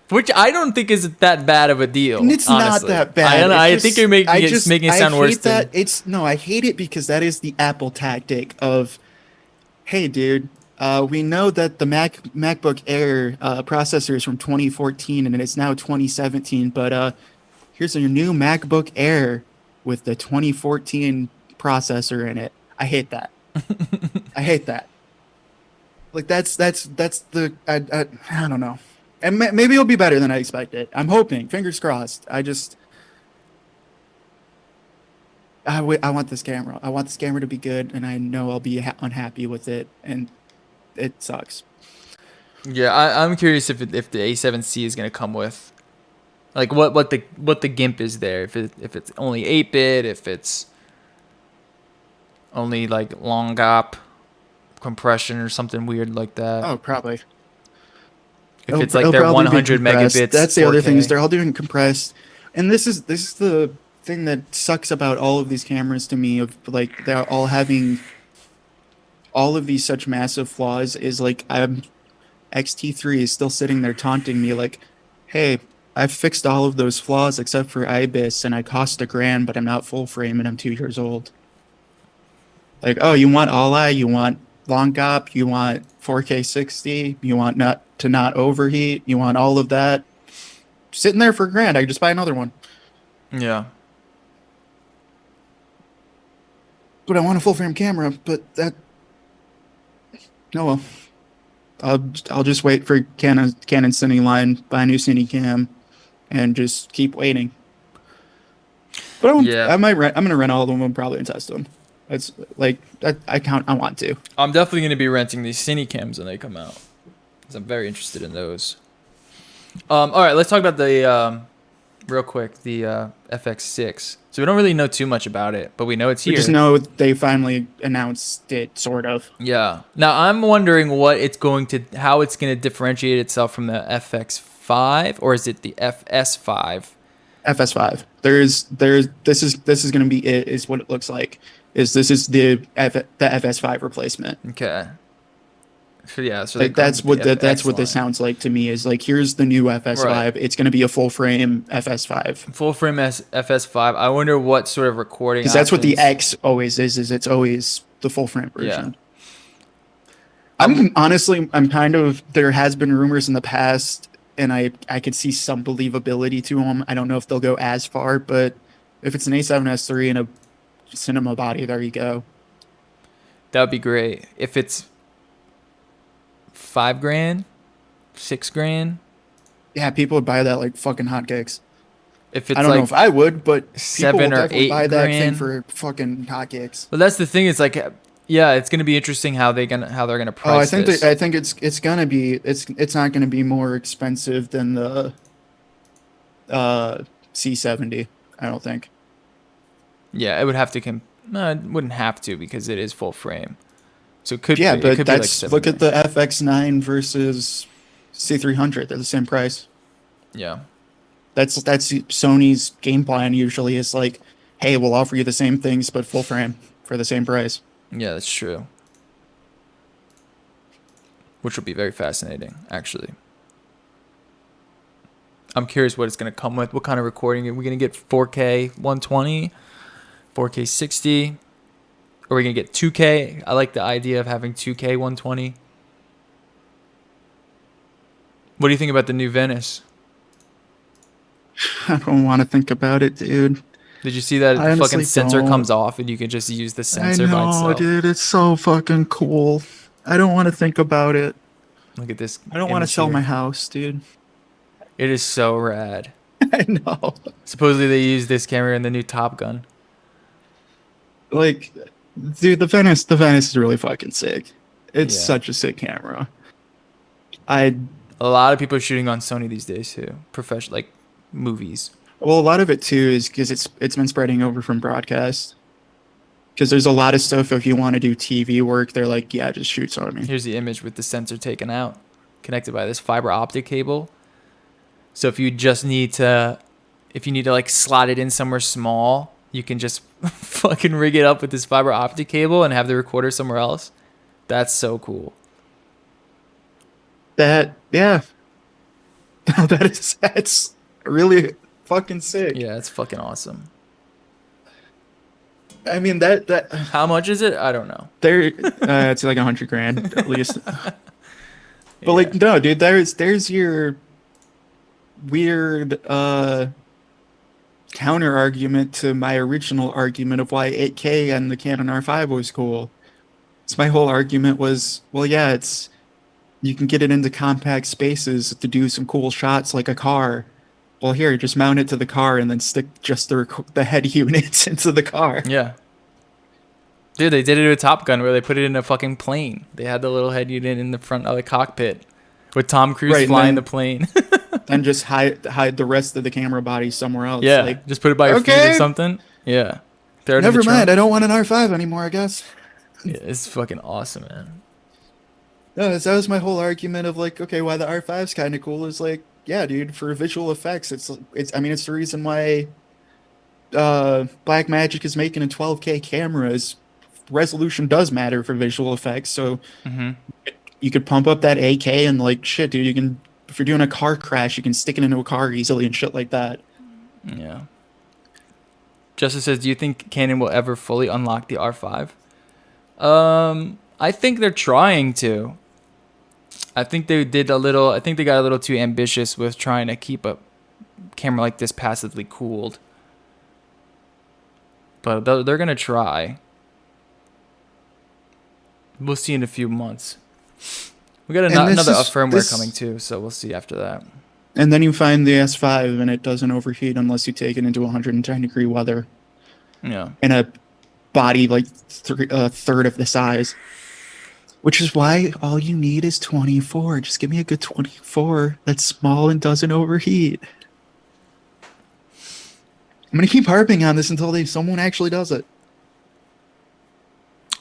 Which I don't think is that bad of a deal. And it's honestly. not that bad. I think you're making it sound worse than. I hate it because that is the Apple tactic of, hey, dude, we know that the MacBook Air processor is from 2014 and it's now 2017, but here's your new MacBook Air with the 2014 processor in it. I hate that. I hate that. Like that's the I don't know. And maybe it'll be better than I expected. I'm hoping. Fingers crossed. I want this camera. I want this camera to be good, and I know I'll be unhappy with it, and it sucks. Yeah, I'm curious if the A7C is gonna come with, like what the GIMP is there. If it's only 8-bit, if it's only like long gap compression or something weird like that. Oh, probably. If it's like their 100 megabits. That's the other thing, 4K. is they're all doing compressed. And this is the thing that sucks about all of these cameras to me, of like they're all having all of these such massive flaws, is like XT3 is still sitting there taunting me like, hey, I've fixed all of those flaws except for Ibis and I cost $1,000, but I'm not full frame and I'm 2 years old. Like, oh, you want all eye, you want long gop, you want 4K 60, you want not overheat, you want all of that. Sitting there for $1,000, I could just buy another one. Yeah. But I want a full frame camera. But that, no, well, I'll just wait for Canon Cine line, buy a new Cine Cam, and just keep waiting. But Yeah. I might rent. I'm gonna rent all of them and probably test them. It's like I want to. I'm definitely going to be renting these Cine cams when they come out, because I'm very interested in those. All right, let's talk about the real quick the FX6. So we don't really know too much about it, but we know it's We here. just know they finally announced it, sort of. Yeah. Now I'm wondering how it's going to differentiate itself from the FX5, or is it the FS5? FS5. This is gonna be it. Is what it looks like. This is the FS5 replacement. Okay. So yeah, so Like that's what this sounds like to me. Is like, here's the new FS5. Right. It's gonna be a full frame FS5. Full frame FS5. I wonder what sort of recording. Because that's what the options- X always is. Is it's always the full frame version. Yeah. I'm kind of, there has been rumors in the past, and I could see some believability to them. I don't know if they'll go as far, but if it's an A7S3 and a cinema body, there you go. That would be great. If it's $5,000, $6,000. Yeah, people would buy that like fucking hotcakes. If it's I don't know if I would, but people 7 will or definitely 8 buy that thing grand. for fucking hotcakes. But that's the thing. It's like, yeah, it's gonna be interesting how they're gonna price Oh, I think this. I think it's gonna be it's not gonna be more expensive than the C70. I don't think. Yeah, it would have to. No, it wouldn't have to, because it is full frame. So it could. Yeah, it but could that's be like look at 7 the FX9 versus C300. They're the same price. Yeah. That's Sony's game plan usually, is like, hey, we'll offer you the same things but full frame for the same price. Yeah, that's true. Which will be very fascinating, actually. I'm curious what it's going to come with. What kind of recording? Are we going to get 4K 120, 4K 60? Or are we going to get 2K? I like the idea of having 2K 120. What do you think about the new Venice? I don't want to think about it, dude. Did you see that I the fucking honestly sensor don't. comes off and you can just use the I sensor by know, itself? dude. It's so fucking cool. I don't want to think about it. Look at this. I don't want to image sell here. my house, dude. It is so rad. I know. Supposedly they use this camera in the new Top Gun. Like, dude, the Venice is really fucking sick. It's Yeah. such a sick camera. I A lot of people are shooting on Sony these days too. Professional, like movies. Well, a lot of it too is because it's been spreading over from broadcast. Because there's a lot of stuff, if you want to do TV work, they're like, yeah, just shoot Sony. Here's the image with the sensor taken out, connected by this fiber optic cable. So if you need to like slot it in somewhere small, you can just fucking rig it up with this fiber optic cable and have the recorder somewhere else. That's so cool. Yeah, that's really fucking sick. Yeah, it's fucking awesome. I mean that How much is it? I don't know. there it's like $100,000 at least. But like, no, dude, there's your weird counter argument to my original argument of why 8K and the Canon R5 was cool. So my whole argument was, well, yeah, you can get it into compact spaces to do some cool shots like a car. Well, here, just mount it to the car and then stick just the head units into the car. Yeah. Dude, they did it with Top Gun where they put it in a fucking plane. They had the little head unit in the front of the cockpit with Tom Cruise Right, flying then- the plane. And just hide the rest of the camera body somewhere else. Yeah, Like, just put it by your feet or okay. something. Yeah. Throw it in the never trunk. mind, I don't want an R5 anymore, I guess. Yeah, it's fucking awesome, man. No, that was my whole argument of like, okay, why the R5's kind of cool is like, yeah, dude, for visual effects, it's it's the reason why Blackmagic is making a 12K camera. Is resolution does matter for visual effects, so Mm-hmm. you could pump up that 8K and like shit, dude, you can, if you're doing a car crash, you can stick it into a car easily and shit like that. Yeah. Justice says, do you think Canon will ever fully unlock the R5? I think they're trying to. I think they got a little too ambitious with trying to keep a camera like this passively cooled. But they're going to try. We'll see in a few months. We got another firmware coming too, so we'll see after that. And then you find the S5 and it doesn't overheat unless you take it into 110-degree weather. Yeah. In a body like a third of the size. Which is why all you need is 24. Just give me a good 24 that's small and doesn't overheat. I'm going to keep harping on this until someone actually does it.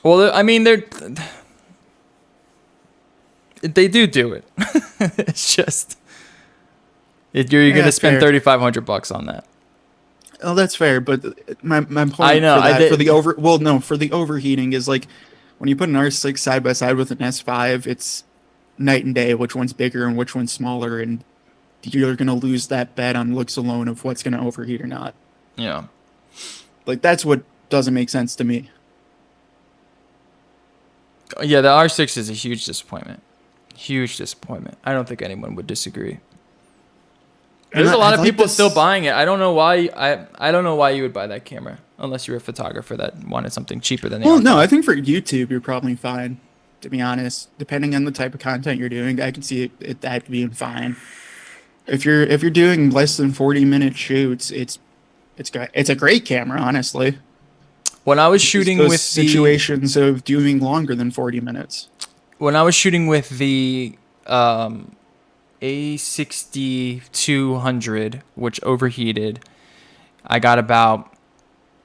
Well, I mean, they do it. It's just you're going to spend $3,500 on that. Oh, that's fair, but my point for the overheating is like when you put an R6 side by side with an S5, it's night and day which one's bigger and which one's smaller, and you're going to lose that bet on looks alone of what's going to overheat or not. Yeah. Like, that's what doesn't make sense to me. Yeah, the R6 is a huge disappointment. Huge disappointment. I don't think anyone would disagree. There's a lot of people still buying it. I don't know why. I don't know why you would buy that camera unless you're a photographer that wanted something cheaper than. Well, no, I think for YouTube you're probably fine. To be honest, depending on the type of content you're doing, I can see that being fine. If you're doing less than 40-minute shoots, it's a great camera, honestly. When I was shooting with situations of doing longer than 40 minutes. When I was shooting with the A6200, which overheated, I got about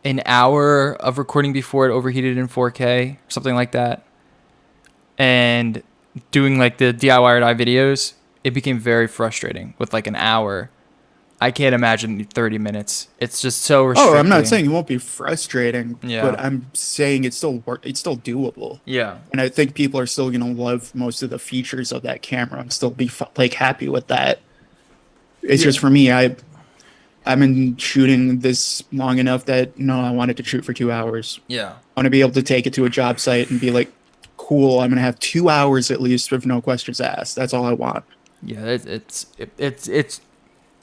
an hour of recording before it overheated in 4K, something like that. And doing like the DIY or die videos, it became very frustrating with like an hour. I can't imagine 30 minutes. It's just so restricting. Oh, I'm not saying it won't be frustrating, yeah, but I'm saying it's still doable. Yeah. And I think people are still going to love most of the features of that camera and still be happy with that. It's just for me, I've been shooting this long enough that I wanted to shoot for 2 hours. Yeah. I want to be able to take it to a job site and be like, cool, I'm going to have 2 hours at least with no questions asked. That's all I want. Yeah, it's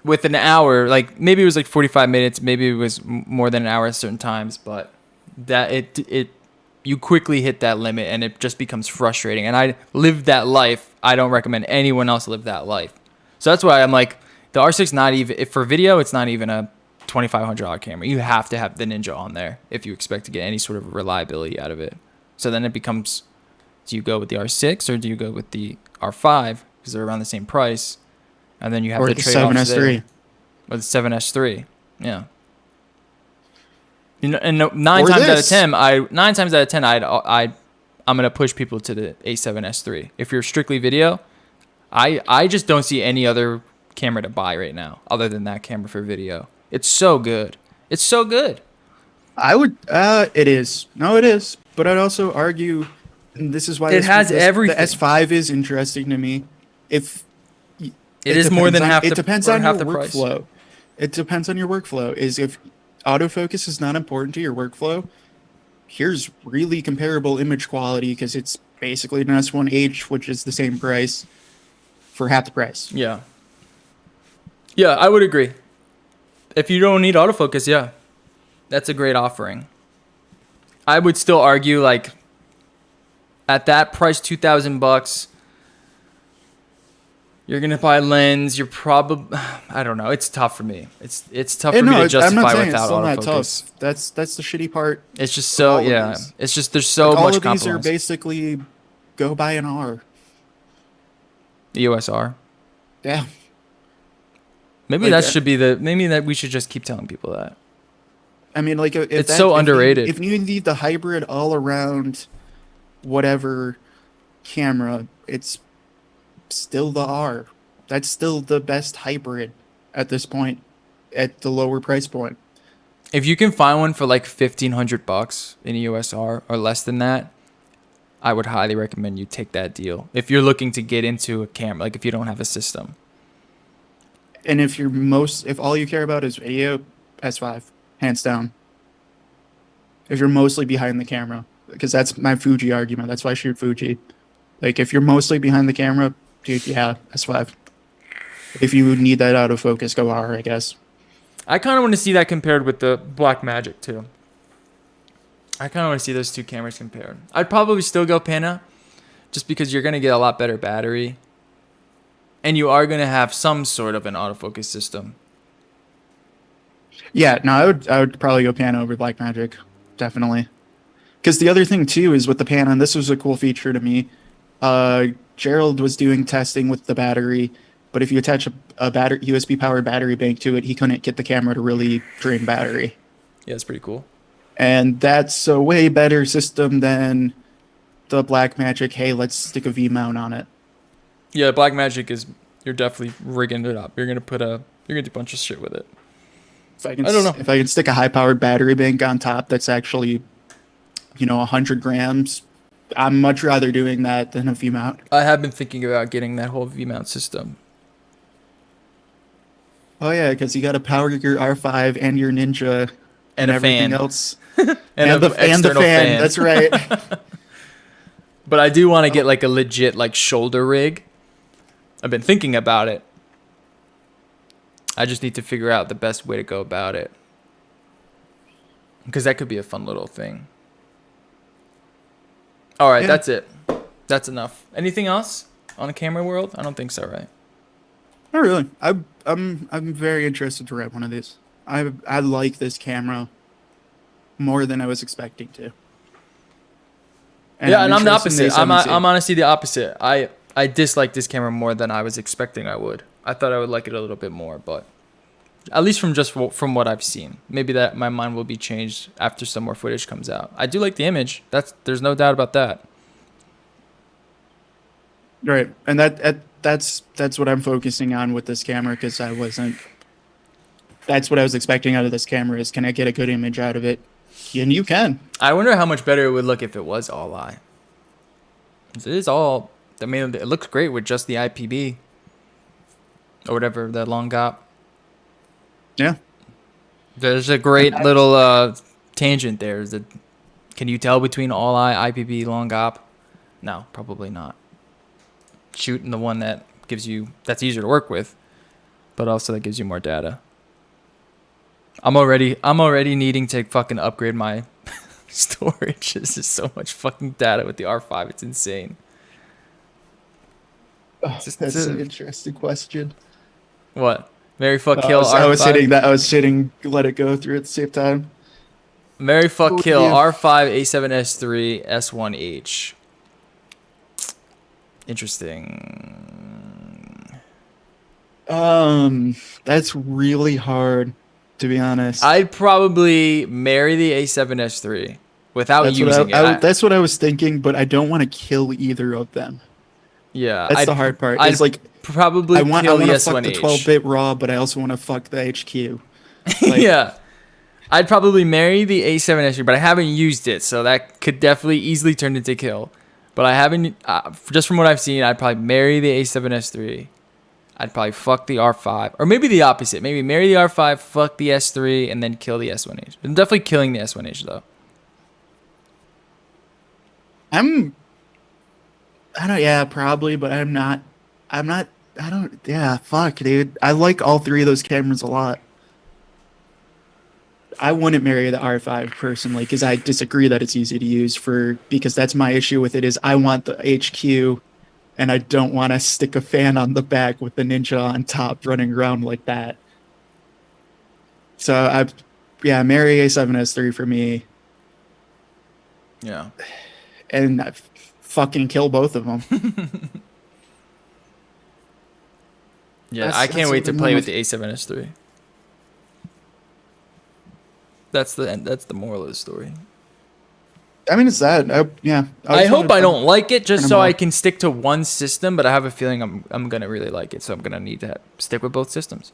with an hour, like maybe it was like 45 minutes, maybe it was more than an hour at certain times, but that you quickly hit that limit and it just becomes frustrating. And I lived that life. I don't recommend anyone else live that life. So that's why I'm like, the R6 not even, if for video, it's not even a $2,500 camera. You have to have the Ninja on there if you expect to get any sort of reliability out of it. So then it becomes, do you go with the R6 or do you go with the R5 because they're around the same price? And then you have the trade-offs there. Or the 7S3, yeah. And 9 times out of 10, I'm gonna push people to the A7S3. If you're strictly video, I just don't see any other camera to buy right now other than that camera for video. It's so good. It's so good. I would. It is. No, it is. But I'd also argue, and this is why it has everything. The S5 is interesting to me. It is more than half the price. It depends on your workflow. It depends on your workflow. If autofocus is not important to your workflow, here's really comparable image quality because it's basically an S1H, which is the same price for half the price. Yeah. Yeah, I would agree. If you don't need autofocus, yeah, that's a great offering. I would still argue like at that price, $2,000. You're gonna buy a lens. You're probably, I don't know. It's tough for me. It's tough for me to justify without autofocus. That's the shitty part. It's just so It's just there's so much compromise. All of these are basically go buy an R. The USR. Yeah. Maybe that should be maybe that we should just keep telling people that. I mean, like it's so underrated. If you need the hybrid all around, whatever camera, it's still the R. That's still the best hybrid at this point, at the lower price point. If you can find one for like $1,500 in a USR or less than that, I would highly recommend you take that deal. If you're looking to get into a camera, like if you don't have a system. And if all you care about is video, S5, hands down. If you're mostly behind the camera. because that's my Fuji argument. That's why I shoot Fuji. Like if you're mostly behind the camera, dude, yeah, S5. If you need that autofocus, go R, I guess. I kind of want to see that compared with the Blackmagic too. I kind of want to see those two cameras compared. I'd probably still go Pana, just because you're gonna get a lot better battery, and you are gonna have some sort of an autofocus system. Yeah, no, I would probably go Pana over Blackmagic, definitely. Because the other thing too is with the Pana, and this was a cool feature to me. Gerald was doing testing with the battery, but if you attach a battery USB powered battery bank to it, he couldn't get the camera to really drain battery. Yeah, it's pretty cool. And that's a way better system than the Blackmagic. Hey, let's stick a V mount on it. Yeah, Blackmagic is, you're definitely rigging it up. You're gonna do a bunch of shit with it. I don't know. If I can stick a high powered battery bank on top, that's actually, 100 grams. I'm much rather doing that than a V mount. I have been thinking about getting that whole V mount system. Oh yeah, because you got to power your R5 and your Ninja And a everything fan. else, And the fan. That's right. But I do want to get like a legit like shoulder rig. I've been thinking about it. I just need to figure out the best way to go about it. Because that could be a fun little thing. All right, Yeah. that's it. That's enough. Anything else on a camera world? I don't think so, right? Not really. I'm very interested to rent one of these. I like this camera more than I was expecting to. And I'm the interested in opposite. A7C. I'm honestly the opposite. I dislike this camera more than I was expecting I would. I thought I would like it a little bit more, but at least from what I've seen. Maybe that my mind will be changed after some more footage comes out. I do like the image. There's no doubt about that. Right, and that's what I'm focusing on with this camera because that's what I was expecting out of this camera is can I get a good image out of it? And you can. I wonder how much better it would look if it was all eye. It is all. I mean, it looks great with just the IPB or whatever the long gop. Yeah. There's a great little tangent there. Can you tell between all eye, IPB, long gop? No, probably not. Shooting the one that's easier to work with, but also that gives you more data. I'm already needing to fucking upgrade my storage. This is so much fucking data with the R5. It's insane. That's an interesting question. What? Marry fuck kill R5. I was hitting let it go through at the same time. Marry fuck kill yeah. R5 A7S3 S1H. Interesting. That's really hard, to be honest. I'd probably marry the A7S3 without using it. That's what I was thinking, but I don't want to kill either of them. Yeah, That's the hard part. I'd It's like probably I want kill the to fuck the S1H. 12-bit RAW, but I also want to fuck the HQ. Yeah. I'd probably marry the A7S3, but I haven't used it, so that could definitely easily turn into kill. But I haven't, just from what I've seen, I'd probably marry the A7S3. I'd probably fuck the R5. Or maybe the opposite. Maybe marry the R5, fuck the S3, and then kill the S1H. I'm definitely killing the S1H, though. Yeah, probably, but yeah, fuck, dude. I like all three of those cameras a lot. I wouldn't marry the R5 personally because I disagree that it's easy to use because that's my issue with it is I want the HQ and I don't want to stick a fan on the back with the Ninja on top running around like that. So marry A7S3 for me. Yeah. And I fucking kill both of them. Yeah, I can't wait to play with the A7S3. That's the moral of the story. I mean, it's that. I hope I don't like it just so I can stick to one system, but I have a feeling I'm gonna really like it, so I'm gonna need to stick with both systems.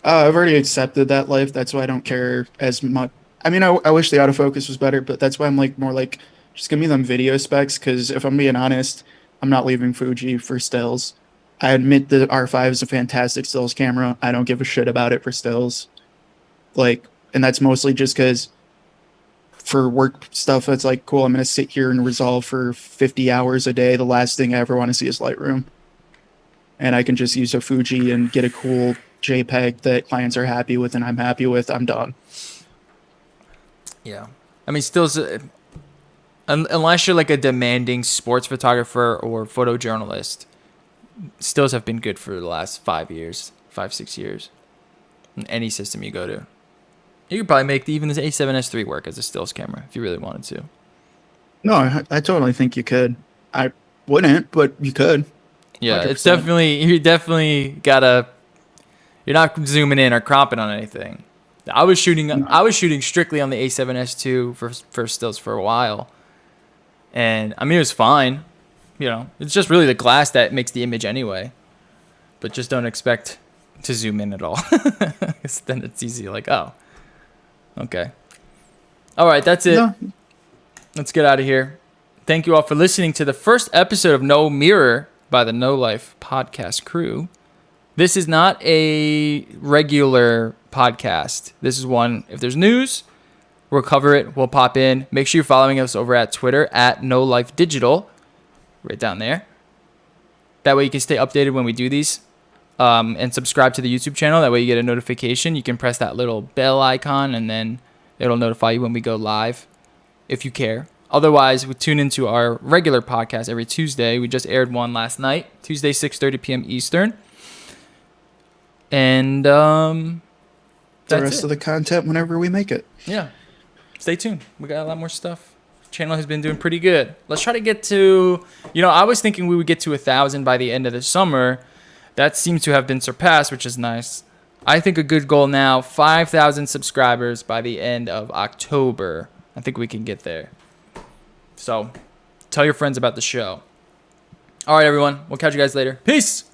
I've already accepted that life. That's why I don't care as much. I mean, I wish the autofocus was better, but that's why I'm like more like just give me them video specs. Because if I'm being honest, I'm not leaving Fuji for stills. I admit the R5 is a fantastic stills camera. I don't give a shit about it for stills. And that's mostly just because for work stuff, it's like, cool, I'm going to sit here and resolve for 50 hours a day. The last thing I ever want to see is Lightroom. And I can just use a Fuji and get a cool JPEG that clients are happy with and I'm happy with. I'm done. Yeah. I mean, stills, unless you're like a demanding sports photographer or photojournalist, stills have been good for the last 6 years. In any system you go to. You could probably make even this A7S III work as a stills camera if you really wanted to. No, I totally think you could. I wouldn't, but you could. Yeah, 100%. it's definitely you're not zooming in or cropping on anything. I was shooting strictly on the A7S II for stills for a while. And I mean, it was fine. You know, it's just really the glass that makes the image anyway. But just don't expect to zoom in at all. Then it's easy, like, oh, okay. All right, that's it. No. Let's get out of here. Thank you all for listening to the first episode of No Mirror by the No Life podcast crew. This is not a regular podcast. This is one, if there's news, we'll cover it. We'll pop in. Make sure you're following us over at Twitter at No Life Digital, right down there. That way you can stay updated when we do these. And subscribe to the YouTube channel. That way you get a notification. You can press that little bell icon and then it'll notify you when we go live if you care. Otherwise, we tune into our regular podcast every Tuesday. We just aired one last night, Tuesday, 6:30 p.m. Eastern. And the rest of the content whenever we make it. Yeah. Stay tuned. We got a lot more stuff. Channel has been doing pretty good. Let's try to get to, I was thinking we would get to 1,000 by the end of the summer. That seems to have been surpassed, which is nice. I think a good goal now, 5,000 subscribers by the end of October. I think we can get there. So, tell your friends about the show. All right, everyone. We'll catch you guys later. Peace!